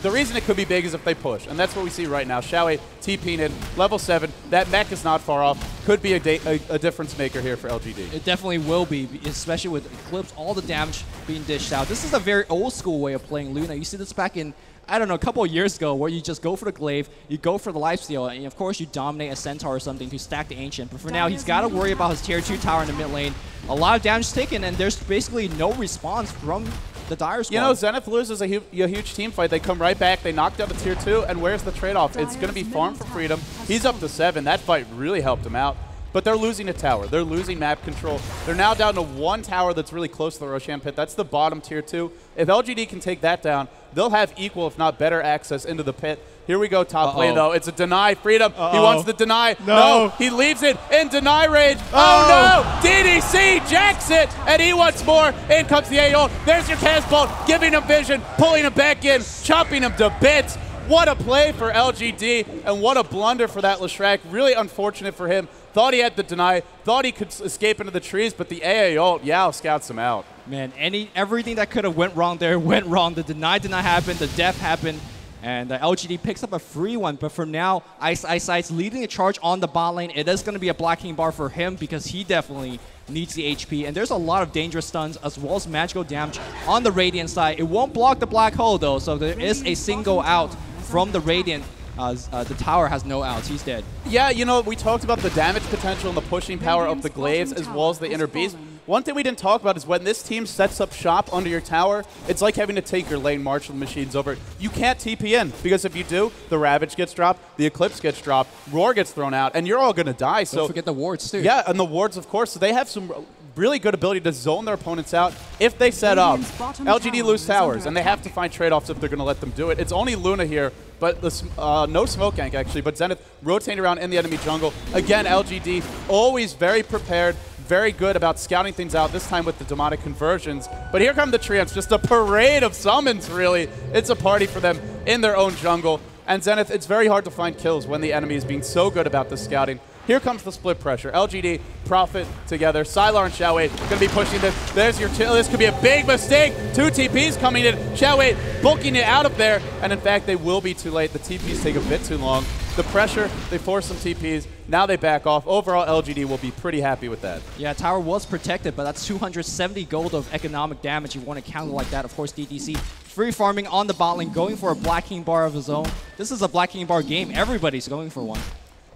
The reason it could be big is if they push, and that's what we see right now. Xiaowei TP'ing in, level 7. That mech is not far off. Could be a difference maker here for LGD. It definitely will be, especially with Eclipse, all the damage being dished out. This is a very old school way of playing Luna. You see this back in, I don't know, a couple of years ago, where you just go for the Glaive, you go for the lifesteal, and of course you dominate a Centaur or something to stack the Ancient. But for now, he's got to worry about his tier 2 tower in the mid lane. A lot of damage taken, and there's basically no response from the Dire squad. You know, Zenith loses a huge team fight. They come right back. They knock down the tier 2, and where's the trade-off? It's going to be farm for freedom. He's up to 7. That fight really helped him out. But they're losing a tower. They're losing map control. They're now down to 1 tower that's really close to the Roshan pit. That's the bottom tier 2. If LGD can take that down, they'll have equal, if not better, access into the pit. Here we go, top lane, though. It's a deny. Freedom. He wants the deny. No. He leaves it in deny range. Oh, no. DDC jacks it, and he wants more. In comes the A-ult. There's your cast bolt, giving him vision, pulling him back in, chopping him to bits. What a play for LGD, and what a blunder for that Leshrac. Really unfortunate for him. Thought he had the deny, thought he could escape into the trees, but the AA ult, Yao scouts him out. Man, everything that could have went wrong there went wrong. The deny did not happen, the death happened, and LGD picks up a free one. But for now, Ice leading the charge on the bot lane. It is going to be a blocking bar for him because he definitely needs the HP. And there's a lot of dangerous stuns as well as magical damage on the Radiant side. It won't block the black hole, though, so there is a single out from the Radiant. The tower has no outs. He's dead. Yeah, you know, we talked about the damage potential and the pushing power of the Glaives as well as the Inner Beast. One thing we didn't talk about is when this team sets up shop under your tower, it's like having to take your lane marshal machines over. You can't TP in, because if you do, the Ravage gets dropped, the Eclipse gets dropped, Roar gets thrown out, and you're all going to die. So don't forget the wards, too. Yeah, and the wards, of course. So they have some really good ability to zone their opponents out if they set up. LGD lose towers, and they have to find trade-offs if they're going to let them do it. It's only Luna here, but no smoke gank, actually. But Zenith rotating around in the enemy jungle. Again, LGD always very prepared, very good about scouting things out, this time with the demonic conversions. But here come the Treants, just a parade of summons, really. It's a party for them in their own jungle. And Zenith, it's very hard to find kills when the enemy is being so good about the scouting. Here comes the split pressure. LGD, Prophet together. Sylar and Xiaowei going to be pushing this. There's your kill. This could be a big mistake. 2 TPs coming in. Xiaowei booking it out of there. And in fact, they will be too late. The TPs take a bit too long. The pressure, they force some TPs. Now they back off. Overall, LGD will be pretty happy with that. Yeah, tower was protected, but that's 270 gold of economic damage. You want to counter like that. Of course, DDC free farming on the bot lane, going for a Black King bar of his own. This is a Black King bar game. Everybody's going for one.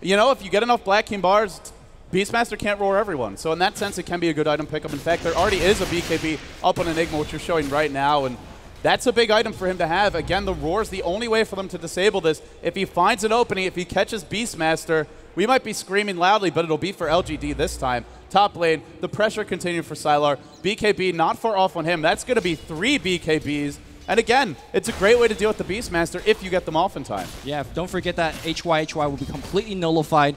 You know, if you get enough Black King bars, Beastmaster can't roar everyone. So in that sense, it can be a good item pickup. In fact, there already is a BKB up on Enigma, which you're showing right now, and that's a big item for him to have. Again, the roar is the only way for them to disable this. If he finds an opening, if he catches Beastmaster, we might be screaming loudly, but it'll be for LGD this time. Top lane, the pressure continued for Sylar. BKB not far off on him. That's going to be 3 BKBs. And again, it's a great way to deal with the Beastmaster if you get them off in time. Yeah, don't forget that Hyhy will be completely nullified.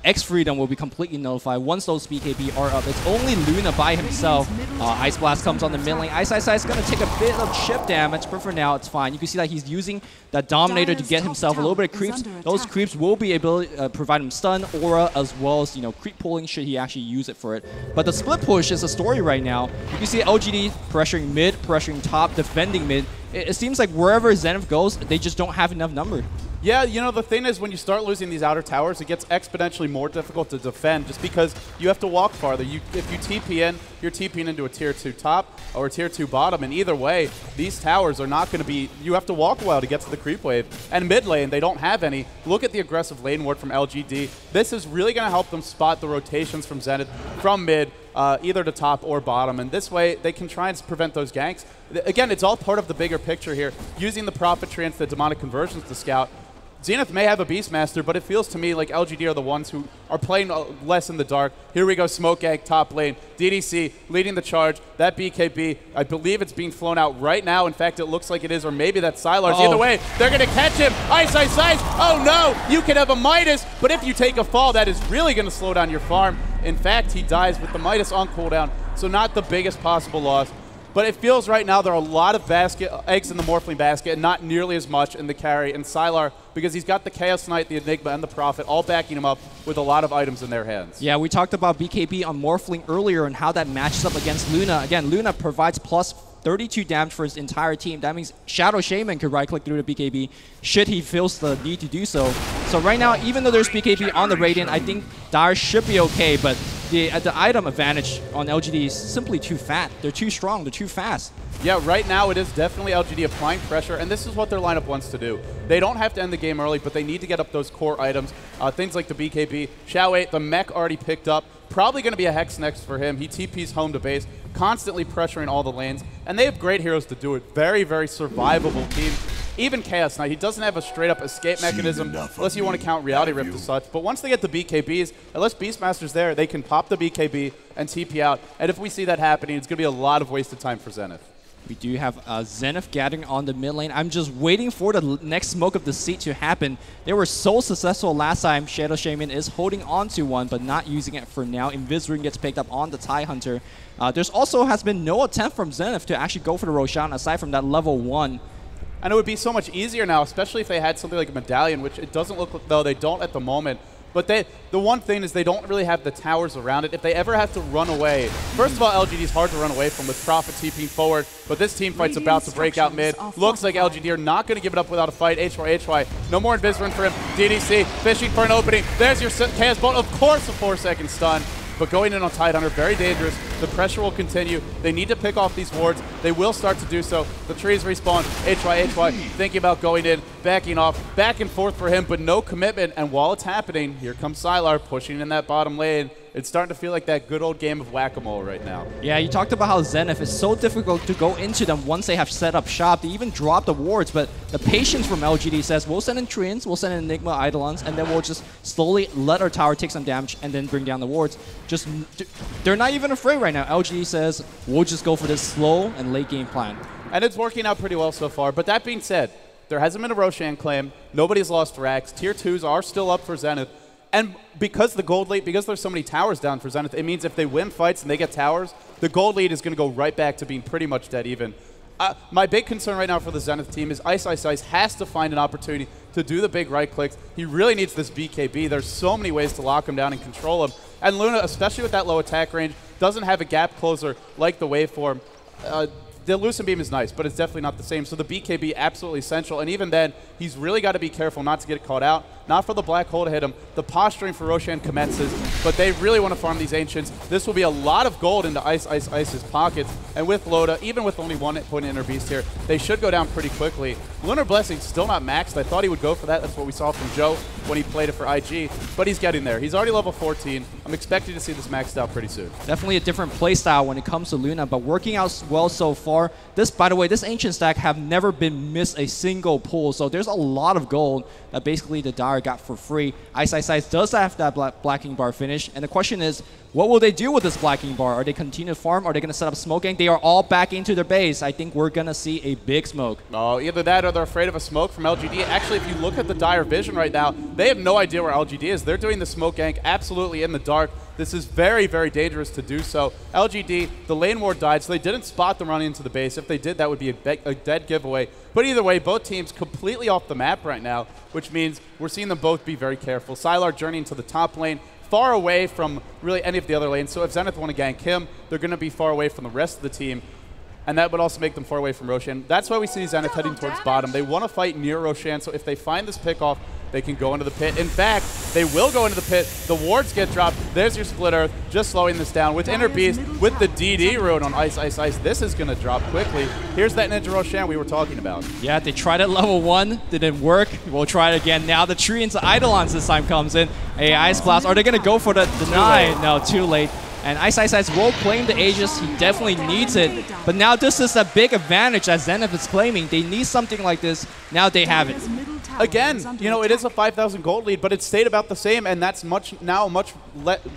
X-Freedom will be completely nullified once those BKB are up. It's only Luna by himself. Ice Blast comes on the mid lane. Ice is going to take a bit of chip damage, but for now it's fine. You can see that he's using that Dominator to get himself a little bit of creeps. Those creeps will be able to provide him stun, aura, as well as, you know, creep pulling should he actually use it for it. But the split push is a story right now. You can see LGD pressuring mid, pressuring top, defending mid. it seems like wherever Zenith goes, they just don't have enough number. Yeah, you know, the thing is when you start losing these outer towers, it gets exponentially more difficult to defend just because you have to walk farther. If you TP in, you're TPing into a tier 2 top or a tier 2 bottom, and either way, these towers are not going to be, you have to walk a while to get to the creep wave. And mid lane, they don't have any. Look at the aggressive lane ward from LGD. This is really going to help them spot the rotations from Zenith from mid, either to top or bottom, and this way they can try and prevent those ganks. Again, it's all part of the bigger picture here, using the Prophet Trance, the Demonic Conversions to scout. Zenith may have a Beastmaster, but it feels to me like LGD are the ones who are playing less in the dark. Here we go, Smoke Gank, top lane. DDC leading the charge. That BKB, I believe it's being flown out right now. In fact, it looks like it is, or maybe that's Sylar's. Either way, they're going to catch him. Ice, ice, ice. Oh no, you can have a Midas, but if you take a fall, that is really going to slow down your farm. In fact, he dies with the Midas on cooldown, so not the biggest possible loss. But it feels right now there are a lot of eggs in the Morphling basket and not nearly as much in the carry. And Sylar, because he's got the Chaos Knight, the Enigma, and the Prophet all backing him up with a lot of items in their hands. Yeah, we talked about BKB on Morphling earlier and how that matches up against Luna. Again, Luna provides plus 32 damage for his entire team. That means Shadow Shaman could right-click through the BKB should he feels the need to do so. So right now, even though there's BKB on the Radiant, I think Dire should be okay, but the item advantage on LGD is simply too fat. They're too strong, they're too fast. Yeah, right now it is definitely LGD applying pressure, and this is what their lineup wants to do. They don't have to end the game early, but they need to get up those core items, things like the BKB. Xiao 8, the mech already picked up. Probably going to be a Hex next for him. He TPs home to base, constantly pressuring all the lanes, and they have great heroes to do it. Very, very survivable team. Even Chaos Knight, he doesn't have a straight-up escape mechanism, unless you want to count Reality Rift as such. But once they get the BKBs, unless Beastmaster's there, they can pop the BKB and TP out. And if we see that happening, it's going to be a lot of wasted time for Zenith. We do have Zenith gathering on the mid lane. I'm just waiting for the next smoke of the seat to happen. They were so successful last time. Shadow Shaman is holding on to one, but not using it for now. Invis-Ring gets picked up on the TIE Hunter. There's also has been no attempt from Zenith to actually go for the Roshan aside from that level 1. And it would be so much easier now, especially if they had something like a Medallion, which it doesn't look like, though they don't at the moment. But the one thing is they don't really have the towers around it. If they ever have to run away, first of all, LGD is hard to run away from with Prophet TPing forward, but this team fight's about to break out mid. Looks like LGD are not going to give it up without a fight. HY, no more Invis-Run for him. DDC fishing for an opening. There's your Chaos Bolt. Of course, a 4-second stun. But going in on Tide Hunter, very dangerous. The pressure will continue. They need to pick off these wards. They will start to do so. The trees respawn. HY, thinking about going in, backing off, back and forth for him, but no commitment. And while it's happening, here comes Sylar pushing in that bottom lane. It's starting to feel like that good old game of whack-a-mole right now. Yeah, you talked about how Zenith is so difficult to go into them once they have set up shop. They even drop the wards, but the patience from LGD says, we'll send in Treants, we'll send in Enigma Eidolons, and then we'll just slowly let our tower take some damage and then bring down the wards. They're not even afraid right now. LGD says, we'll just go for this slow and late game plan. And it's working out pretty well so far. But that being said, there hasn't been a Roshan claim. Nobody's lost racks. Tier 2s are still up for Zenith. And because the gold lead, because there's so many towers down for Zenith, it means if they win fights and they get towers, the gold lead is going to go right back to being pretty much dead even. My big concern right now for the Zenith team is Ice has to find an opportunity to do the big right clicks. He really needs this BKB. There's so many ways to lock him down and control him. And Luna, especially with that low attack range, doesn't have a gap closer like the waveform. The Lucent Beam is nice, but it's definitely not the same. So the BKB absolutely essential. And even then, he's really got to be careful not to get caught out. Not for the Black Hole to hit him. The posturing for Roshan commences, but they really want to farm these Ancients. This will be a lot of gold into Ice's pockets. And with Loda, even with only 1 point Inner Beast here, they should go down pretty quickly. Lunar Blessing still not maxed. I thought he would go for that. That's what we saw from Joe when he played it for IG. But he's getting there. He's already level 14. I'm expecting to see this maxed out pretty soon. Definitely a different playstyle when it comes to Luna, but working out well so far. This, by the way, this Ancient stack have never been missed a single pull, so there's a lot of gold that basically the Dire got for free. Ice does have that Blacking Bar finish, and the question is, what will they do with this Blacking Bar? Are they continue to farm? Are they going to set up smoking? They are all back into their base. I think we're going to see a big smoke. Oh, either that or they're afraid of a smoke from LGD. Actually, if you look at the Dire vision right now, they have no idea where LGD is. They're doing the smoke gank absolutely in the dark. This is very, very dangerous to do so. LGD, the lane ward died, so they didn't spot them running into the base. If they did, that would be a dead giveaway. But either way, both teams completely off the map right now, which means we're seeing them both be very careful. Sylar journeying to the top lane, far away from really any of the other lanes. So if Zenith want to gank him, they're going to be far away from the rest of the team. and that would also make them far away from Roshan. That's why we see Zenith heading towards bottom. They want to fight near Roshan, so if they find this pick-off, they can go into the pit. In fact, they will go into the pit. The wards get dropped. There's your Split Earth, just slowing this down. With Inner Beast, with the DD rune on Ice, Ice, Ice, this is going to drop quickly. Here's that Ninja Roshan we were talking about. Yeah, they tried at level 1, didn't work. We'll try it again. Now the tree into Eidolons this time comes in. A Ice Blast. Are they going to go for the deny? No, too late. And Ice Ice Ice will claim the Aegis. He definitely needs it. But now this is a big advantage that Zenith is claiming. They need something like this. Now they have it. Again, you know, it is a 5,000 gold lead, but it stayed about the same, and that's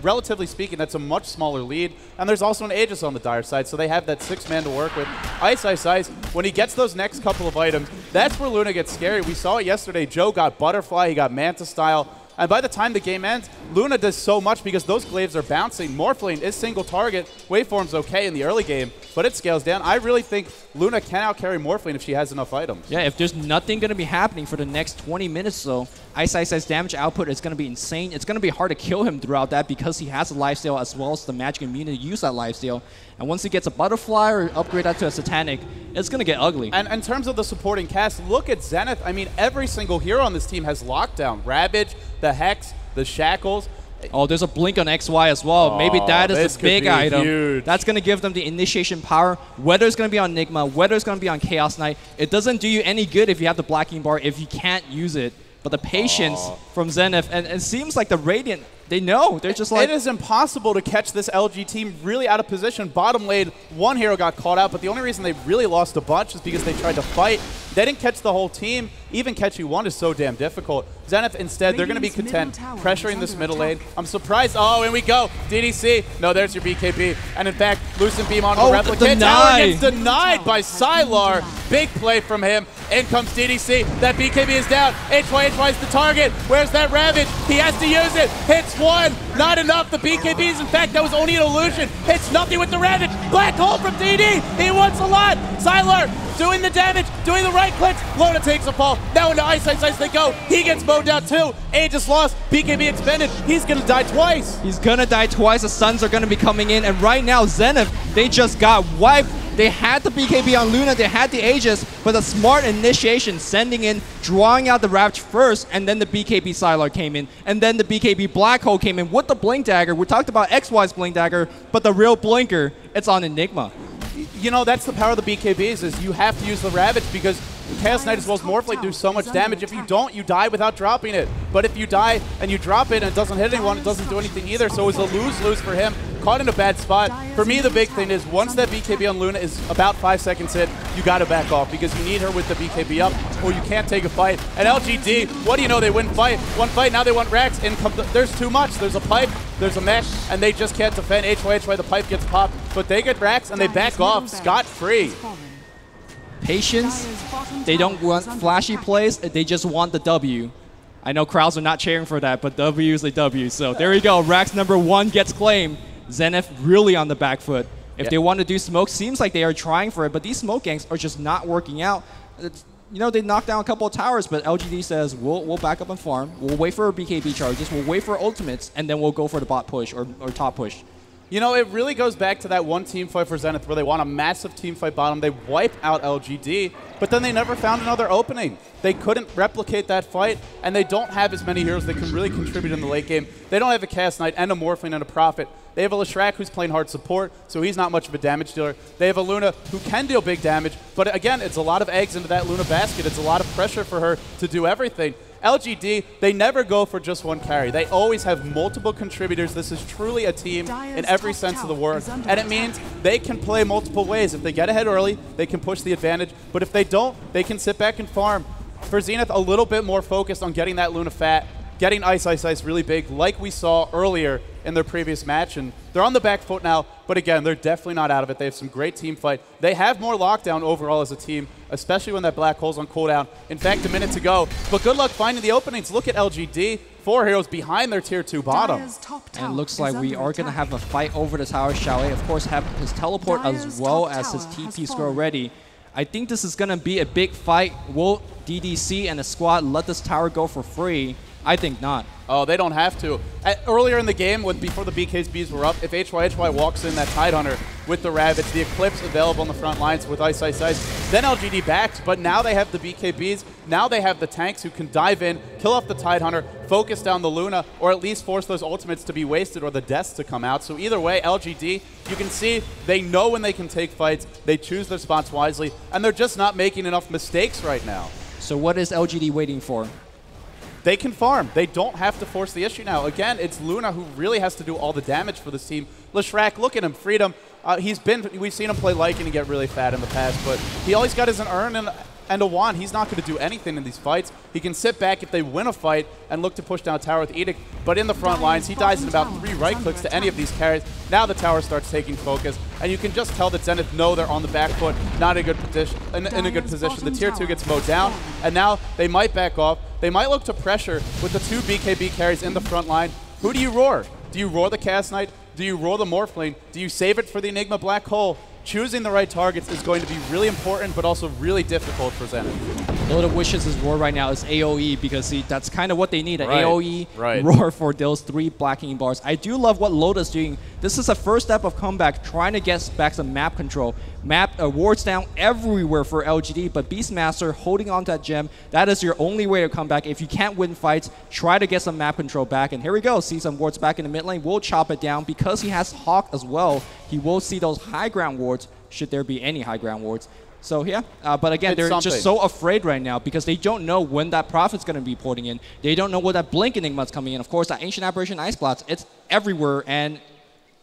relatively speaking, that's a much smaller lead. And there's also an Aegis on the Dire side, so they have that 6-man to work with. Ice Ice Ice, when he gets those next couple of items, that's where Luna gets scary. We saw it yesterday. Joe got Butterfly, he got Manta Style. And by the time the game ends, Luna does so much because those glaives are bouncing. Morphling is single target. Waveform's okay in the early game, but it scales down. I really think Luna can outcarry Morphling if she has enough items. Yeah, if there's nothing going to be happening for the next 20 minutes, though, Ice Ice Ice damage output is going to be insane. It's going to be hard to kill him throughout that because he has a lifesteal as well as the magic immunity to use that lifesteal. And once he gets a Butterfly or upgrade that to a Satanic, it's going to get ugly. And in terms of the supporting cast, look at Zenith. I mean, every single hero on this team has lockdown. Ravage, the Hex, the Shackles. Oh, there's a blink on XY as well. Oh, maybe that is the big item. Huge. That's going to give them the initiation power. Whether it's going to be on Enigma, whether it's going to be on Chaos Knight, it doesn't do you any good if you have the blocking bar if you can't use it. But the patience from Zenith, and it seems like the Radiant, they know. They're just like... It is impossible to catch this LG team really out of position. Bottom lane, one hero got caught out, but the only reason they really lost a bunch is because they tried to fight. They didn't catch the whole team. Even catching one is so damn difficult. Zenith, instead, they're going to be content pressuring this middle lane. I'm surprised. Oh, and we go. DDC. No, there's your BKB. And in fact, Lucent Beam on the Replicate. Tower gets denied by Sylar. Big play from him. In comes DDC. That BKB is down. HY is the target. Where's that Ravage? He has to use it. Hits one. Not enough. The BKBs, in fact, that was only an illusion. Hits nothing with the Ravage. Black hole from DD. He wants a lot. Sylar doing the damage, doing the right clicks. Lona takes a fall. Now into Ice Ice Ice they go. He gets mowed down too. Aegis lost. BKB expended. He's going to die twice. He's going to die twice. The Suns are going to be coming in. And right now, Zenith, they just got wiped. They had the BKB on Luna, they had the Aegis, but a smart initiation, sending in, drawing out the Ravage first, and then the BKB Sylar came in, and then the BKB Black Hole came in with the Blink Dagger. We talked about XY's Blink Dagger, but the real blinker, it's on Enigma. You know, that's the power of the BKBs, is you have to use the Ravage because Chaos Knight as well as Morphling do so much damage. If you don't, you die without dropping it. But if you die and you drop it and it doesn't hit anyone, it doesn't do anything either. So it was a lose-lose for him. Caught in a bad spot. For me, the big thing is once that BKB on Luna is about 5 seconds in, you got to back off because you need her with the BKB up or you can't take a fight. And LGD, what do you know? They win fight. One fight, now they want Rax. In there's too much. There's a pipe, there's a mesh, and they just can't defend. HY, the pipe gets popped. But they get Rax and they back off scot-free. Patience, they don't want flashy plays, they just want the W. I know crowds are not cheering for that, but W is a W. So there we go, Rax number 1 gets claimed. Zenith really on the back foot. If they want to do smoke, seems like they are trying for it, but these smoke ganks are just not working out. You know, they knocked down a couple of towers, but LGD says, we'll back up and farm. We'll wait for our BKB charges, we'll wait for ultimates, and then we'll go for the bot push or top push. You know, it really goes back to that one team fight for Zenith where they want a massive team fight bottom. They wipe out LGD, but then they never found another opening. They couldn't replicate that fight, and they don't have as many heroes that can really contribute in the late game. They don't have a Chaos Knight and a Morphling and a Prophet. They have a Leshrac who's playing hard support, so he's not much of a damage dealer. They have a Luna who can deal big damage, but again, it's a lot of eggs into that Luna basket. It's a lot of pressure for her to do everything. LGD, they never go for just one carry. They always have multiple contributors. This is truly a team in every sense of the word. And it means they can play multiple ways. If they get ahead early, they can push the advantage. But if they don't, they can sit back and farm. For Zenith, a little bit more focused on getting that Luna fat, getting Ice Ice Ice really big like we saw earlier in their previous match. And they're on the back foot now, but again, they're definitely not out of it. They have some great team fight. They have more lockdown overall as a team, especially when that Black Hole's on cooldown. In fact, a minute to go, but good luck finding the openings. Look at LGD, 4 heroes behind their tier 2 bottom. And it looks like we are going to have a fight over the tower. Chalet, of course, have his teleport as well as his TP scroll ready. I think this is going to be a big fight. Will DDC and the squad let this tower go for free? I think not. Oh, they don't have to. Earlier in the game, before the BKBs were up, if HY walks in that Tidehunter with the Rabbits, the Eclipse available on the front lines with Ice, then LGD backs, but now they have the BKBs, now they have the tanks who can dive in, kill off the Tidehunter, focus down the Luna, or at least force those ultimates to be wasted or the deaths to come out. So either way, LGD, you can see they know when they can take fights, they choose their spots wisely, and they're just not making enough mistakes right now. So what is LGD waiting for? They can farm. They don't have to force the issue now. Again, it's Luna who really has to do all the damage for this team. Leshrac, look at him, Freedom. We've seen him play Lycan and get really fat in the past, but all he's got is an Urn and a Wand. He's not going to do anything in these fights. He can sit back if they win a fight and look to push down tower with Edict, but in the front lines, he dies in about 3 right clicks to any of these carries. Now the tower starts taking focus, and you can just tell that Zenith know they're on the back foot, not in a good position. In a good position. The tier 2 gets mowed down, and now they might back off. They might look to pressure with the 2 BKB carries in the front line. Who do you roar? Do you roar the Chaos Knight? Do you roar the Morphling? Do you save it for the Enigma Black Hole? Choosing the right targets is going to be really important, but also really difficult for Zenith. Load of Wishes' roar right now is AoE because that's kind of what they need, an right. AoE roar for those 3 blacking bars. I do love what Loda's doing. This is the first step of comeback, trying to get back some map control. Wards down everywhere for LGD, but Beastmaster holding on to that gem, that is your only way to come back. If you can't win fights, try to get some map control back. And here we go, see some wards back in the mid lane. We'll chop it down because he has Hawk as well. He will see those high ground wards, should there be any high ground wards. So yeah, but again, they're just so afraid right now because they don't know when that Prophet's going to be porting in. They don't know when that Blink Enigma's coming in. Of course, that Ancient Aberration Ice Clots, it's everywhere and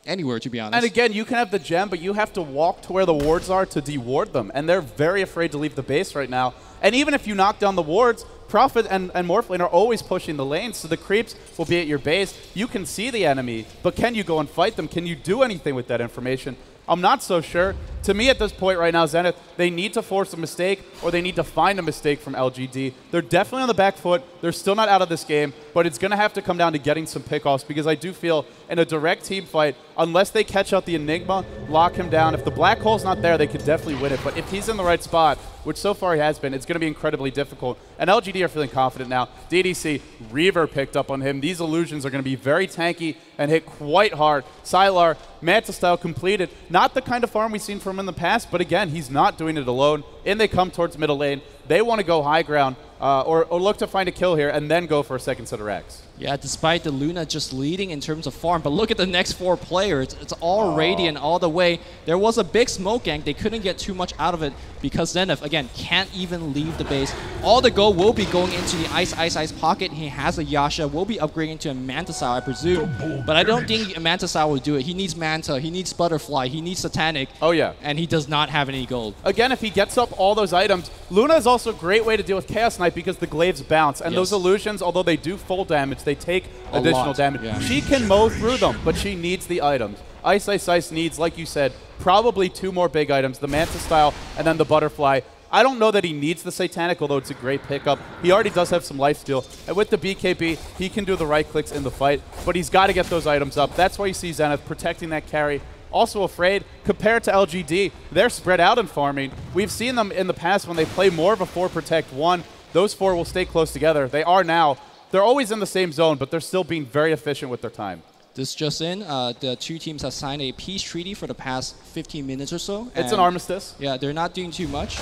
anywhere, to be honest. And again, you can have the gem, but you have to walk to where the wards are to deward them. And they're very afraid to leave the base right now. And even if you knock down the wards, Prophet and Morphling are always pushing the lanes, so the creeps will be at your base. You can see the enemy, but can you go and fight them? Can you do anything with that information? I'm not so sure. To me, at this point right now, Zenith, they need to force a mistake or they need to find a mistake from LGD. They're definitely on the back foot. They're still not out of this game, but it's going to have to come down to getting some pickoffs because I do feel in a direct team fight, unless they catch out the Enigma, lock him down, if the black hole's not there, they could definitely win it. But if he's in the right spot, which so far he has been, it's going to be incredibly difficult. And LGD are feeling confident now. DDC, Reaver picked up on him. These illusions are going to be very tanky and hit quite hard. Sylar, Manta style completed. Not the kind of farm we've seen from him in the past, but again, he's not doing it alone. In they come towards middle lane. They want to go high ground or look to find a kill here and then go for a second set of racks. Yeah, despite the Luna just leading in terms of farm, but look at the next 4 players. It's all Radiant all the way. There was a big smoke gank. They couldn't get too much out of it because Zenith, again, can't even leave the base. All the gold will be going into the Ice pocket. He has a Yasha. Will be upgrading to a Manta Style, I presume. But I don't think a Manta Style will do it. He needs Manta. He needs Butterfly. He needs Satanic. Oh, yeah. And he does not have any gold. Again, if he gets up all those items, Luna is also a great way to deal with Chaos Knight because the glaives bounce. And those illusions, although they do full damage, they take additional damage. Yeah. She can mow through them, but she needs the items. Ice needs, like you said, probably 2 more big items, the Manta Style and then the Butterfly. I don't know that he needs the Satanic, although it's a great pickup. He already does have some lifesteal. And with the BKB, he can do the right clicks in the fight, but he's got to get those items up. That's why you see Zenith protecting that carry. Also afraid, compared to LGD, they're spread out in farming. We've seen them in the past when they play more of a 4 protect 1. Those 4 will stay close together. They are now. They're always in the same zone, but they're still being very efficient with their time. This just in, the 2 teams have signed a peace treaty for the past 15 minutes or so. It's an armistice. Yeah, they're not doing too much.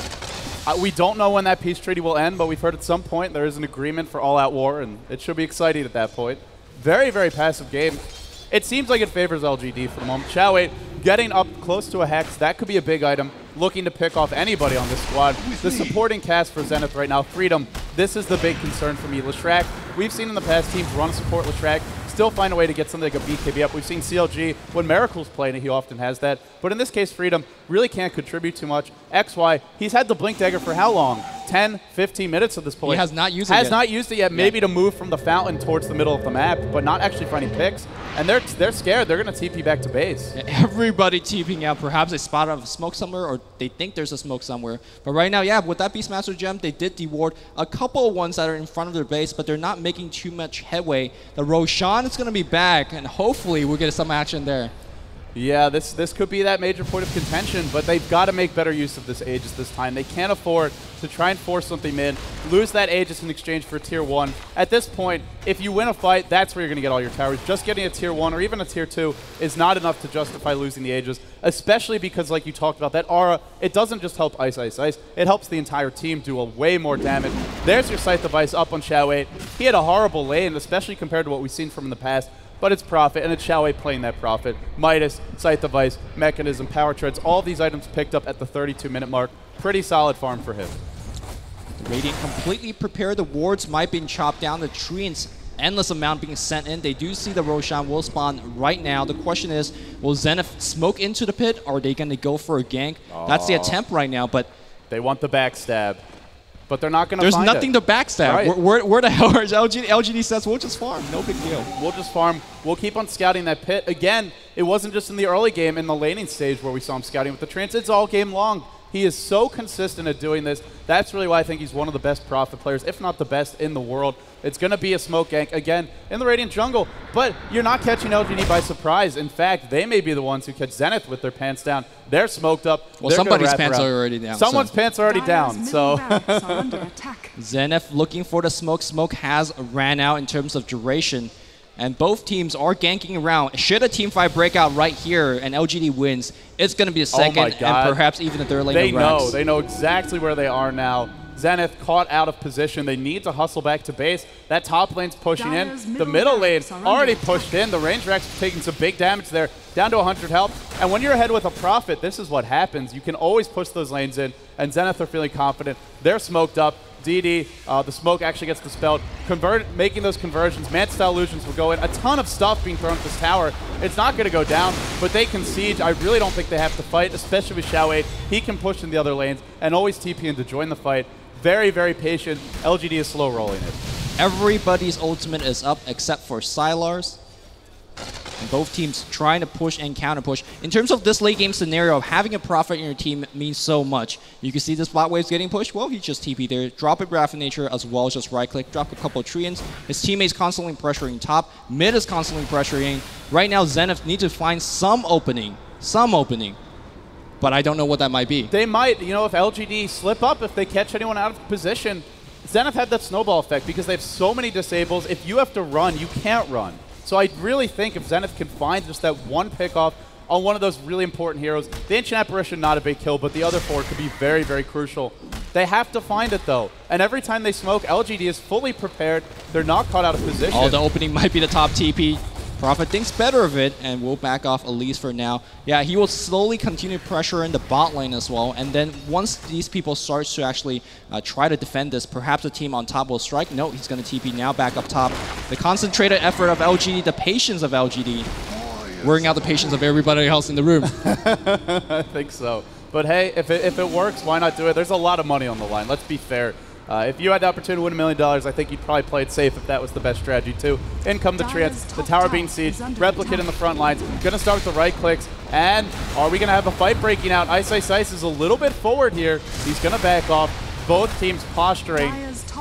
We don't know when that peace treaty will end, but we've heard at some point there is an agreement for all-out war, and it should be exciting at that point. Very, very passive game. It seems like it favors LGD for the moment. Chowei getting up close to a Hex, that could be a big item. Looking to pick off anybody on this squad. The supporting cast for Zenith right now, Freedom, this is the big concern for me. Leshrac, we've seen in the past teams run support Leshrac, still find a way to get something like a BKB up. We've seen CLG, when Miracle's playing it, he often has that. But in this case, Freedom really can't contribute too much. XY, he's had the Blink Dagger for how long? 10, 15 minutes at this point. He has not used it yet. Has not used it yet, maybe to move from the fountain towards the middle of the map, but not actually finding picks. And they're scared. They're going to TP back to base. Yeah, everybody TPing out. Perhaps they spot a smoke somewhere or they think there's a smoke somewhere. But right now, yeah, with that Beastmaster gem, they did deward a couple of ones that are in front of their base, but they're not making too much headway. The Roshan is going to be back, and hopefully we'll get some action there. Yeah, this could be that major point of contention, but they've got to make better use of this Aegis this time. They can't afford to try and force something in, lose that Aegis in exchange for Tier 1. At this point, if you win a fight, that's where you're going to get all your towers. Just getting a Tier 1 or even a Tier 2 is not enough to justify losing the Aegis, especially because, like you talked about, that aura, it doesn't just help Ice, Ice, Ice. It helps the entire team do a way more damage. There's your Scythe device up on Xiao 8. He had a horrible lane, especially compared to what we've seen from in the past. But it's Prophet, and it's Xiao 8 playing that Prophet. Midas, Scythe Device, Mechanism, Power Treads, all these items picked up at the 32-minute mark. Pretty solid farm for him. Radiant completely prepared. The wards might be chopped down. The treants, endless amount being sent in. They do see the Roshan will spawn right now. The question is, will Zenith smoke into the pit, or are they going to go for a gank? That's the attempt right now, but... They want the backstab. But they're not going to find it. There's nothing to backstab. Right. Where the hell is LGD? LGD says, we'll just farm. No big deal. We'll just farm. We'll keep on scouting that pit. Again, it wasn't just in the early game, in the laning stage where we saw him scouting with the Treants. It's all game long. He is so consistent at doing this. That's really why I think he's one of the best Prophet players, if not the best in the world. It's going to be a smoke gank, again, in the Radiant jungle. But you're not catching LGD by surprise. In fact, they may be the ones who catch Zenith with their pants down. They're smoked up. Well, somebody's pants are already down. Someone's pants are already down, so... Zenith looking for the smoke. Smoke has ran out in terms of duration. And both teams are ganking around. Should a teamfight break out right here and LGD wins, it's going to be a second and perhaps even a third lane. They know exactly where they are now. Zenith caught out of position. They need to hustle back to base. That top lane's pushing in. The middle lane already pushed in. The range racks taking some big damage there, down to 100 health. And when you're ahead with a Prophet, this is what happens. You can always push those lanes in, and Zenith are feeling confident. They're smoked up. DD, the smoke actually gets dispelled. Making those conversions, man-style illusions will go in. A ton of stuff being thrown at this tower. It's not going to go down, but they can siege. I really don't think they have to fight, especially with Xiao 8. He can push in the other lanes and always TP in to join the fight. Very, very patient. LGD is slow rolling it. Everybody's ultimate is up except for Sylar's. And both teams trying to push and counter push. In terms of this late game scenario of having a Prophet in your team means so much. You can see this bot wave's getting pushed. Well, he just TP there. Drop a Graph of Nature as well as just right click. Drop a couple of Treants. His teammates constantly pressuring top. Mid is constantly pressuring. Right now, Zenith need to find some opening. Some opening. But I don't know what that might be. They might, you know, if LGD slip up, if they catch anyone out of position. Zenith had that snowball effect because they have so many disables. If you have to run, you can't run. So I really think if Zenith can find just that one pick-off on one of those really important heroes, the Ancient Apparition, not a big kill, but the other four could be very, very crucial. They have to find it, though. And every time they smoke, LGD is fully prepared. They're not caught out of position. Oh, the opening might be the top TP. Prophet thinks better of it and will back off at least for now. Yeah, he will slowly continue pressure in the bot lane as well. And then once these people start to actually try to defend this, perhaps the team on top will strike. No, he's going to TP now back up top. The concentrated effort of LGD, the patience of LGD, wearing out the patience of everybody else in the room. I think so. But hey, if it works, why not do it? There's a lot of money on the line. Let's be fair. If you had the opportunity to win $1 million, I think you'd probably play it safe if that was the best strategy too. In come the Treants, the tower being sieged, Replicate in the front lines. Going to start with the right clicks, and are we going to have a fight breaking out? Ice Ice Ice is a little bit forward here. He's going to back off. Both teams posturing.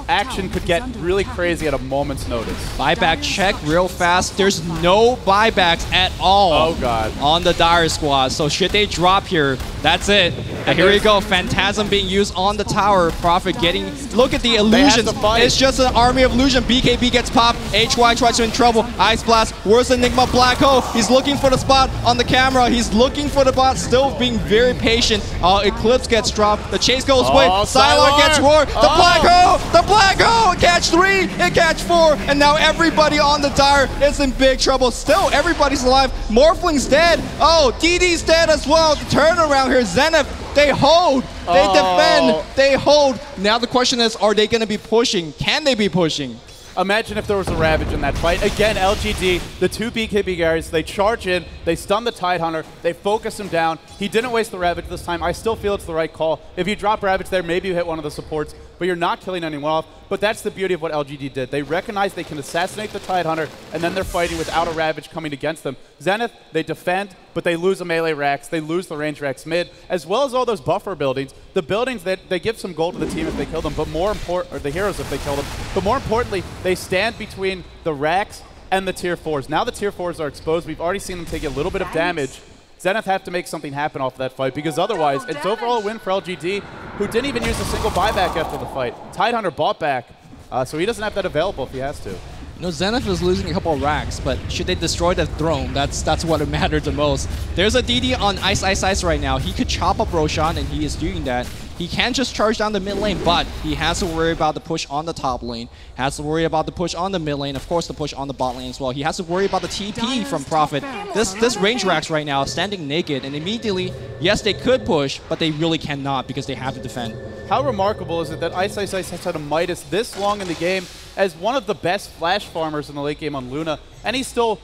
Action could get really crazy at a moment's notice. Buyback check real fast. There's no buybacks at all on the Dire squad. So should they drop here, that's it. And here we go. Phantasm being used on the tower. Prophet getting... Look at the illusions. It's just an army of illusion. BKB gets popped. HY tries to in trouble. Ice Blast. Where's Enigma? Black Hole. He's looking for the spot on the camera. He's looking for the bot. Still being very patient. Eclipse gets dropped. The chase goes away. Sylar gets roared. The Black Hole! The Black Hole! It catch 3. It catch 4. And now everybody on the Dire is in big trouble. Still, everybody's alive. Morphling's dead. Oh, DD's dead as well. The turnaround here. Zenith. They hold, they defend, they hold. Now the question is, are they going to be pushing? Can they be pushing? Imagine if there was a Ravage in that fight. Again, LGD, the two BKB guys, they charge in, they stun the Tidehunter, they focus him down. He didn't waste the Ravage this time. I still feel it's the right call. If you drop Ravage there, maybe you hit one of the supports, but you're not killing anyone off. But that's the beauty of what LGD did. They recognize they can assassinate the Tidehunter, and then they're fighting without a Ravage coming against them. Zenith, they defend, but they lose the melee racks, they lose the range racks mid, as well as all those buffer buildings. The buildings that they give some gold to the team if they kill them, but more important, or the heroes if they kill them. But more importantly, they stand between the racks and the tier 4s. Now the tier 4s are exposed. We've already seen them take a little bit of damage. Zenith have to make something happen off that fight, because otherwise it's overall a win for LGD, who didn't even use a single buyback after the fight. Tidehunter bought back, so he doesn't have that available if he has to. You know, Zenith is losing a couple of racks, but should they destroy the throne, that's what mattered the most. There's a DD on Ice right now. He could chop up Roshan, and he is doing that. He can't just charge down the mid lane, but he has to worry about the push on the top lane, has to worry about the push on the mid lane, of course the push on the bot lane as well. He has to worry about the TP from Prophet. This range racks right now standing naked, and immediately, yes, they could push, but they really cannot because they have to defend. How remarkable is it that Ice has had a Midas this long in the game as one of the best flash farmers in the late game on Luna, and he's still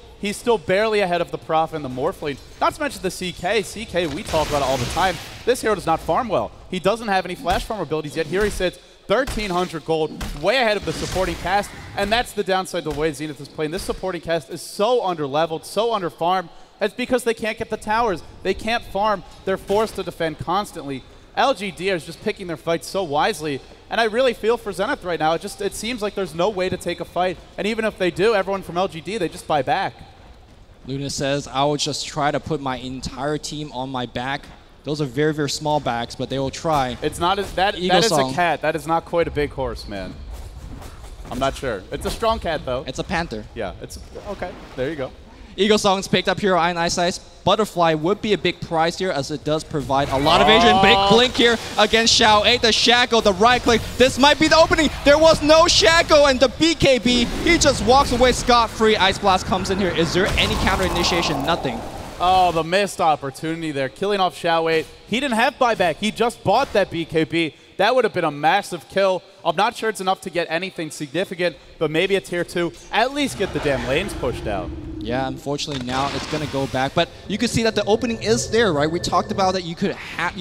barely ahead of the Prophet and the Morphling. Not to mention the CK. CK, we talk about it all the time. This hero does not farm well. He doesn't have any flash farm abilities yet. Here he sits, 1,300 gold, way ahead of the supporting cast, and that's the downside to the way Zenith is playing. This supporting cast is so under-leveled, so under-farmed. It's because they can't get the towers. They can't farm. They're forced to defend constantly. LGD is just picking their fights so wisely, and I really feel for Zenith right now. It seems like there's no way to take a fight, and even if they do, everyone from LGD, they just buy back. Luna says, I will just try to put my entire team on my back. Those are very, very small backs, but they will try. It's not as that is a cat. That is not quite a big horse, man. I'm not sure. It's a strong cat, though. It's a panther. Yeah, it's okay. There you go. Eagle Song's picked up here on Ice. Butterfly would be a big prize here as it does provide a lot of vision. Big blink here against Xiao 8. The Shackle, the right click. This might be the opening. There was no Shackle, and the BKB, he just walks away scot-free. Ice Blast comes in here. Is there any counter initiation? Nothing. Oh, the missed opportunity there. Killing off Xiao 8. He didn't have buyback. He just bought that BKB. That would have been a massive kill. I'm not sure it's enough to get anything significant, but maybe a tier 2. At least get the damn lanes pushed out. Yeah, unfortunately now it's going to go back. But you can see that the opening is there, right? We talked about that you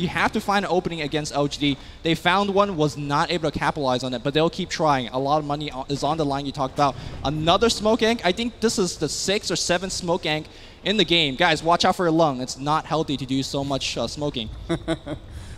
have to find an opening against LGD. They found one, was not able to capitalize on it, but they'll keep trying. A lot of money is on the line. You talked about another smoke gank. I think this is the 6th or 7th smoke gank in the game. Guys, watch out for your lung. It's not healthy to do so much smoking.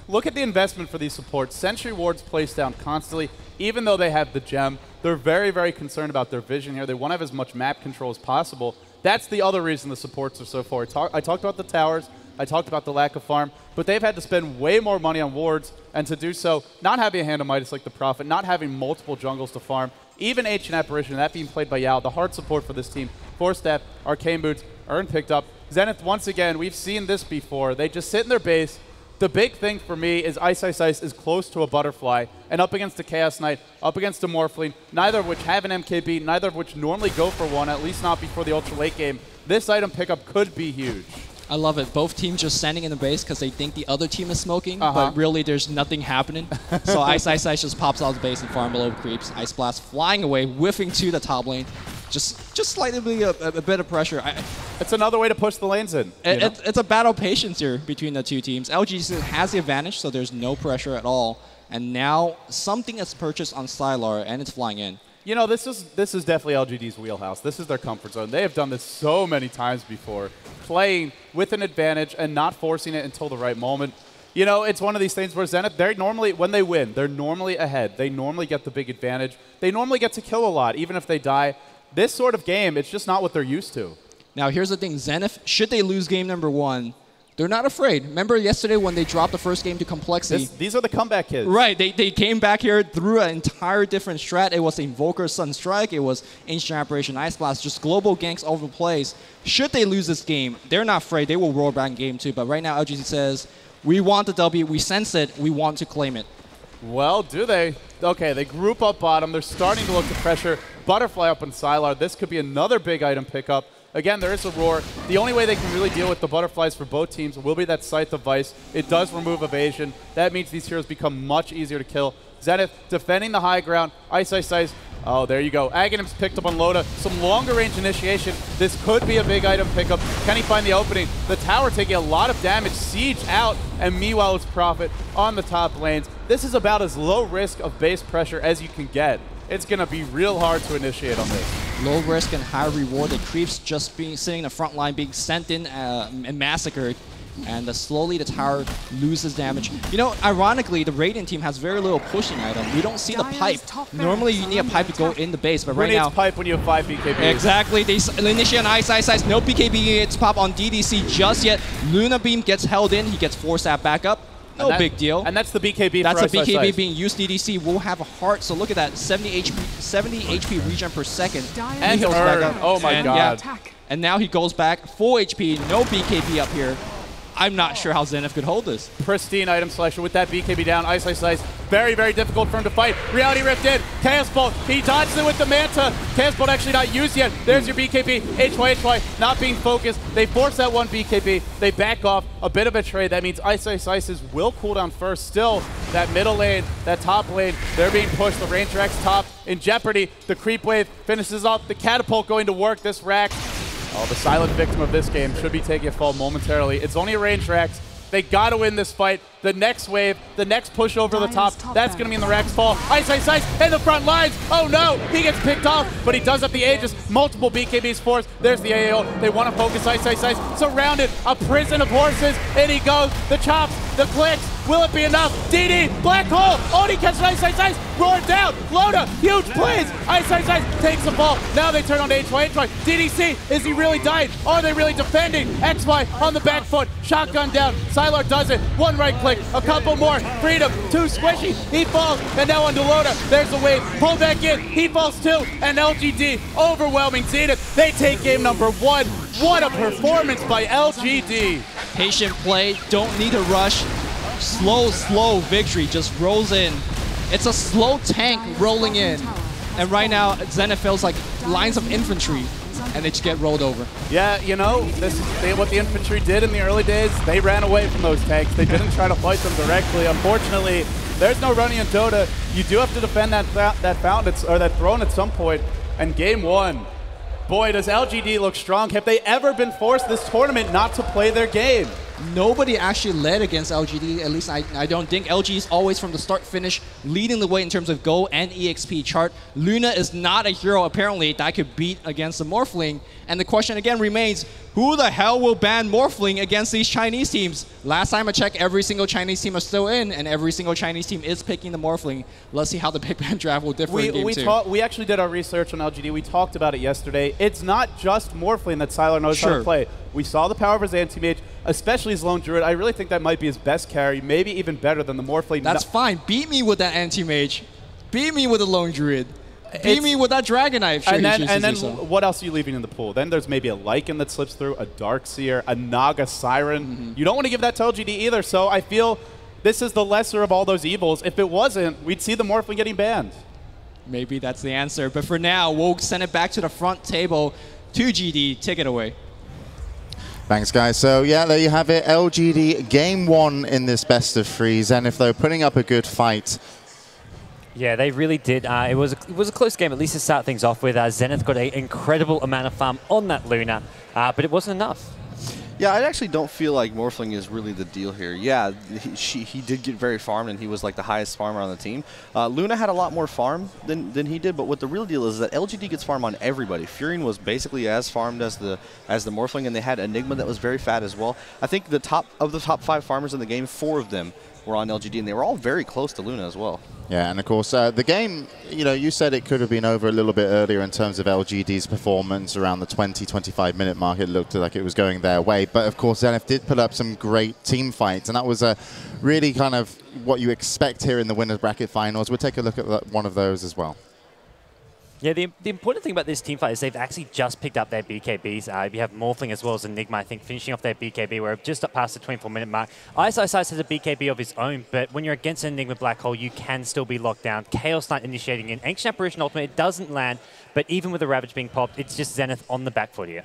Look at the investment for these supports. Sentry wards placed down constantly. Even though they have the gem, they're very, very concerned about their vision here. They want to have as much map control as possible. That's the other reason the supports are so forward. I talked about the towers. I talked about the lack of farm. But they've had to spend way more money on wards, and to do so, not having a hand of Midas like the Prophet, not having multiple jungles to farm, even Ancient Apparition, that being played by Yao, the hard support for this team. Force Step, Arcane Boots, Urn picked up. Zenith, once again, we've seen this before. They just sit in their base. The big thing for me is Ice is close to a Butterfly, and up against a Chaos Knight, up against a Morphling, neither of which have an MKB, neither of which normally go for one, at least not before the ultra late game. This item pickup could be huge. I love it. Both teams just standing in the base because they think the other team is smoking, but really there's nothing happening. So Ice just pops out of the base and farm below creeps. Ice Blast flying away, whiffing to the top lane. Just slightly a bit of pressure. It's another way to push the lanes in. It's a battle of patience here between the two teams. LGD has the advantage, so there's no pressure at all. And now something is purchased on Sylar, and it's flying in. You know, this is definitely LGD's wheelhouse. This is their comfort zone. They have done this so many times before, playing with an advantage and not forcing it until the right moment. You know, it's one of these things where Zenith, they're normally, when they win, they're normally ahead. They normally get the big advantage. They normally get to kill a lot, even if they die. This sort of game, it's just not what they're used to. Now, here's the thing. Zenith, should they lose game number 1, they're not afraid. Remember yesterday when they dropped the first game to Complexity? These are the comeback kids. Right. They came back here through an entire different strat. It was Invoker Sun Strike. It was Ancient Apparition Ice Blast. Just global ganks all over the place. Should they lose this game, they're not afraid. They will roll back in game 2. But right now, LGD says, we want the W. We sense it. We want to claim it. Well, do they? Okay, they group up bottom. They're starting to look to pressure. Butterfly up on Sylar. This could be another big item pickup. Again, there is a roar. The only way they can really deal with the Butterflies for both teams will be that Scythe of Vice. It does remove evasion. That means these heroes become much easier to kill. Zenith defending the high ground. Ice. Oh, there you go. Aghanim's picked up on Loda. Some longer range initiation. This could be a big item pickup. Can he find the opening? The tower taking a lot of damage. Siege out, and meanwhile it's Prophet on the top lanes. This is about as low risk of base pressure as you can get. It's going to be real hard to initiate on this. Low risk and high reward. The creeps just being sitting in the front line, being sent in and massacred. And slowly the tower loses damage. You know, ironically, the Radiant team has very little pushing item. We don't see the pipe. Normally, you need a pipe to go in the base, but right now... pipe when you have 5 BKBs? Exactly. They initiate an Ice. No BKB gets pop on DDC just yet. Luna Beam gets held in. He gets forced that back up. No big deal. And that's the BKB That's for a BKB Ice. being used. DDC will have a heart. So look at that. 70 HP regen per second. And he goes back up. Oh my god. Yeah. And now he goes back. Full HP. No BKB up here. I'm not sure how Zenith could hold this. Pristine item selection with that BKB down. Ice. Very, very difficult for him to fight. Reality Rift in. Chaos Bolt. He dodged it with the Manta. Chaos Bolt actually not used yet. There's your BKB. HY not being focused. They force that one BKB. They back off. A bit of a trade. That means Ice's will cool down first. Still, that middle lane, that top lane, they're being pushed. The Range Rack's top in jeopardy. The creep wave finishes off. The catapult going to work. This rack. Oh, the silent victim of this game should be taking a fall momentarily. It's only a range Rax. They got to win this fight. The next wave, the next push over the top, that's going to mean the Rax fall. Ice, in the front lines. Oh no, he gets picked off, but he does have the Aegis. Multiple BKBs forced. There's the AAO. They want to focus Ice. Surrounded, a prison of horses. In he goes. The chops, the clicks. Will it be enough? DD, black hole. Oh, he catches Ice. Roar down. Loda, huge plays. Ice takes the ball. Now they turn on to HY. DDC, is he really dying? Are they really defending? XY on the back foot. Shotgun down. Sylar does it. One right click. A couple more. Freedom. Too squishy. He falls. And now onto Loda. There's the wave. Pull back in. He falls too. And LGD overwhelming Zenith. They take game number 1. What a performance by LGD. Patient play. Don't need to rush. Slow victory just rolls in. It's a slow tank rolling in. And right now, Zenith feels like lines of infantry, and they just get rolled over. Yeah, you know, this is what the infantry did in the early days. They ran away from those tanks. They didn't try to fight them directly. Unfortunately, there's no running in Dota. You do have to defend that fountain or that throne at some point. And game 1, boy, does LGD look strong. Have they ever been forced this tournament not to play their game? Nobody actually led against LGD, at least I don't think. LG is always from the start-finish leading the way in terms of Go and EXP chart. Luna is not a hero, apparently, that could beat against the Morphling. And the question again remains, who the hell will ban Morphling against these Chinese teams? Last time I checked, every single Chinese team is still in, and every single Chinese team is picking the Morphling. Let's see how the Big Bang draft will differ in game 2. We actually did our research on LGD. We talked about it yesterday. It's not just Morphling that Sylar knows how to play. We saw the power of his anti-mage, especially his lone druid. I really think that might be his best carry, maybe even better than the Morphling. That's fine. Beat me with that anti-mage. Beat me with a lone druid. Beat me with that dragon knife. And then what else are you leaving in the pool? Then there's maybe a Lycan that slips through, a Darkseer, a Naga Siren. You don't want to give that to LGD either, so I feel this is the lesser of all those evils. If it wasn't, we'd see the Morphling getting banned. Maybe that's the answer. But for now, we'll send it back to the front table to GD. Take it away. Thanks, guys. So, yeah, there you have it. LGD game 1 in this best of 3. Zenith, though, putting up a good fight. Yeah, they really did. It was a close game, at least to start things off with. Zenith got an incredible amount of farm on that Luna, but it wasn't enough. Yeah, I actually don't feel like Morphling is really the deal here. Yeah, he did get very farmed, and he was like the highest farmer on the team. Luna had a lot more farm than he did, but what the real deal is that LGD gets farm on everybody. Furion was basically as farmed as the Morphling, and they had Enigma that was very fat as well. I think the top 5 farmers in the game, 4 of them were on LGD, and they were all very close to Luna as well. Yeah, and of course, the game, you know, you said it could have been over a little bit earlier in terms of LGD's performance. Around the 20-25 minute mark, it looked like it was going their way. But of course, Zenith did put up some great team fights, and that was really kind of what you expect here in the winners bracket finals. We'll take a look at one of those as well. Yeah, the important thing about this team fight is they've actually just picked up their BKBs. You have Morphling as well as Enigma, I think, finishing off their BKB. We're just up past the 24-minute mark. Ice has a BKB of his own, but when you're against an Enigma Black Hole, you can still be locked down. Chaos Knight initiating in. Ancient Apparition Ultimate, it doesn't land, but even with the Ravage being popped, it's just Zenith on the back foot here.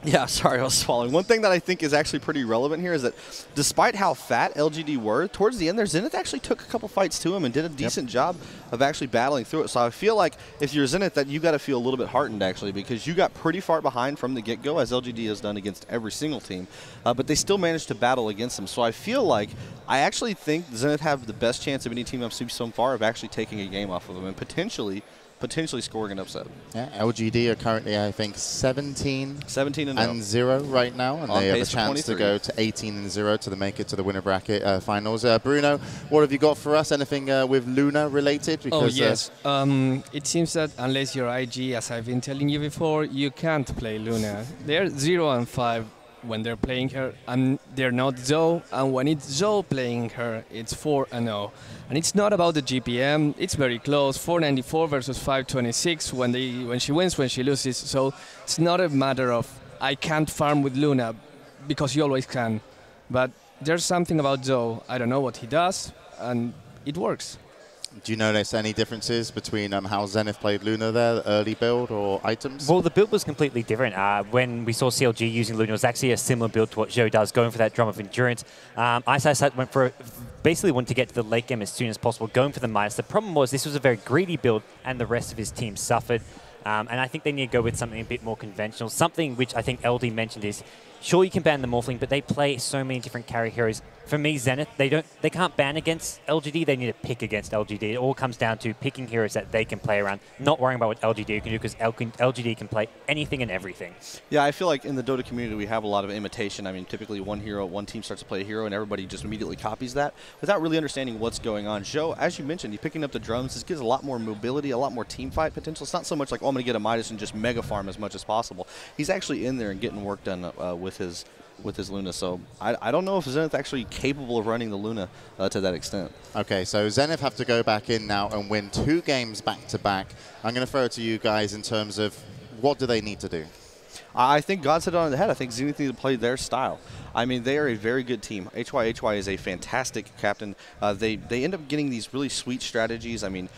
Yeah, sorry, I was swallowing. One thing that I think is actually pretty relevant here is that despite how fat LGD were, towards the end there, Zenith actually took a couple fights to him and did a decent job of actually battling through it. So I feel like if you're Zenith, that you got to feel a little bit heartened, actually, because you got pretty far behind from the get-go, as LGD has done against every single team. But they still managed to battle against them. So I feel like I actually think Zenith have the best chance of any team I've seen so far of actually taking a game off of them and potentially potentially scoring an upset. Yeah, LGD are currently, I think, 17 and 0 right now, and they have a chance to 23. go to 18 and 0 to make it to the winner bracket finals. Bruno, what have you got for us? Anything with Luna related? Because, yes. It seems that unless you're IG, as I've been telling you before, you can't play Luna. They're 0 and 5 when they're playing her, and they're not Zoe. And when it's Zoe playing her, it's 4 and 0. And it's not about the GPM. It's very close. 494 versus 526 when she wins, when she loses. So it's not a matter of I can't farm with Luna, because you always can. But there's something about Zoe. I don't know what he does, and it works. Do you notice any differences between how Zenith played Luna there, the early build or items? Well, the build was completely different. When we saw CLG using Luna, it was actually a similar build to what Zhou does, going for that drum of endurance. Hyhy went for basically wanted to get to the late game as soon as possible, going for the minus. The problem was this was a very greedy build, and the rest of his team suffered. And I think they need to go with something a bit more conventional. Something which I think LD mentioned is, sure, you can ban the Morphling, but they play so many different carry heroes. For me, Zenith, they can't ban against LGD. They need to pick against LGD. It all comes down to picking heroes that they can play around, not worrying about what LGD can do, because LGD can play anything and everything. Yeah, I feel like in the Dota community we have a lot of imitation. I mean, typically one team starts to play a hero and everybody just immediately copies that without really understanding what's going on. Zhou, as you mentioned, he's picking up the drums. This gives a lot more mobility, a lot more team fight potential. It's not so much like, oh, I'm going to get a Midas and just mega farm as much as possible. He's actually in there and getting work done with his Luna. So I don't know if Zenith actually capable of running the Luna to that extent. Okay, so Zenith have to go back in now and win 2 games back-to-back. I'm going to throw it to you guys in terms of what do they need to do? I think God said it on the head. I think Zenith need to play their style. I mean, they are a very good team. Hyhy is a fantastic captain. They end up getting these really sweet strategies. I mean,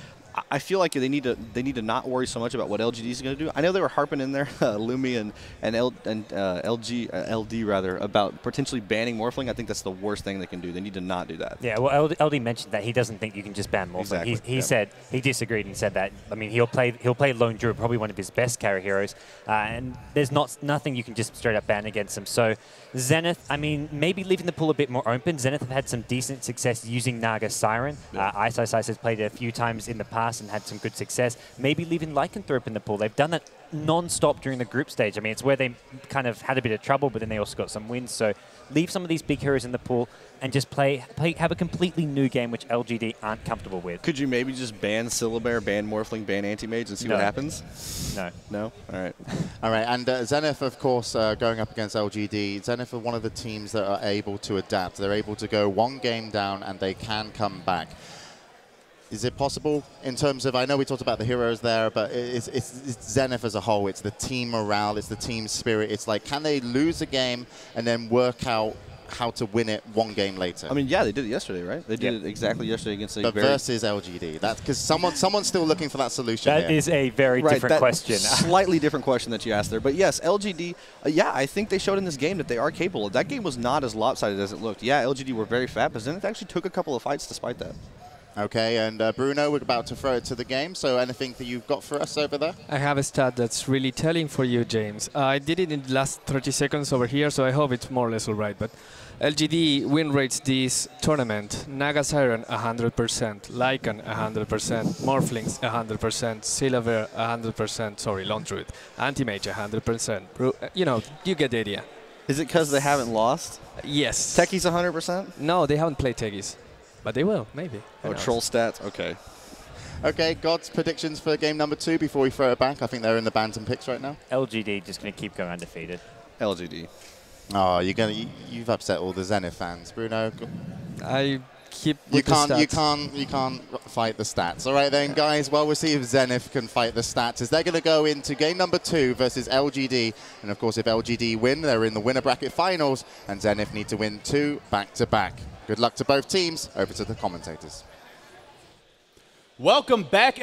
I feel like they need to not worry so much about what LGD is going to do. I know they were harping in there, Lumi and LD rather, about potentially banning Morphling. I think that's the worst thing they can do. They need to not do that. Yeah, well, LD mentioned that he doesn't think you can just ban Morphling. Exactly. He said he disagreed and said that. I mean, he'll play Lone Druid, probably one of his best carry heroes, and there's nothing you can just straight up ban against him. So Zenith, I mean, maybe leaving the pool a bit more open. Zenith have had some decent success using Naga Siren. Hyhy has played it a few times in the past and had some good success. Maybe leaving Lycanthrope in the pool. They've done that non-stop during the group stage. I mean, it's where they kind of had a bit of trouble, but then they also got some wins. So leave some of these big heroes in the pool and just have a completely new game, which LGD aren't comfortable with. Could you maybe just ban Syllabear, ban Morphling, ban Anti-Mage and see what happens? No. No? All right. All right, and Zenith, of course, going up against LGD. Zenith are one of the teams that are able to adapt. They're able to go 1 game down and they can come back. Is it possible in terms of, I know we talked about the heroes there, but it's Zenith as a whole. It's the team morale, it's the team spirit. It's like, can they lose a game and then work out how to win it 1 game later? I mean, yeah, they did it yesterday, right? They did it exactly yesterday against a but versus LGD. That's because someone's still looking for that solution. That is a very different question. Slightly different question that you asked there. But yes, LGD, yeah, I think they showed in this game that they are capable. That game was not as lopsided as it looked. Yeah, LGD were very fat, but Zenith actually took a couple of fights despite that. Okay, and Bruno, we're about to throw it to the game, so anything that you've got for us over there? I have a stat that's really telling for you, James. I did it in the last 30 seconds over here, so I hope it's more or less all right. But LGD win rates this tournament: Naga Siren 100%, Lycan 100%, Morphlings 100%, Syllabear 100%, sorry, Lone Druid, Anti-Mage 100%. You know, you get the idea. Is it because they haven't lost? Yes. Techies 100%? No, they haven't played Techies. But they will, maybe. Oh, troll stats? Okay. Okay, God's predictions for game number 2 before we throw it back. I think they're in the bantam picks right now. LGD just going to keep going undefeated. LGD. Oh, you've upset all the Zenith fans, Bruno. I keep with the stats. You can't fight the stats. All right then, guys. Well, we'll see if Zenith can fight the stats, as they're going to go into game number 2 versus LGD. And of course, if LGD win, they're in the winner bracket finals, and Zenith need to win 2 back-to-back. Good luck to both teams. Over to the commentators. Welcome back,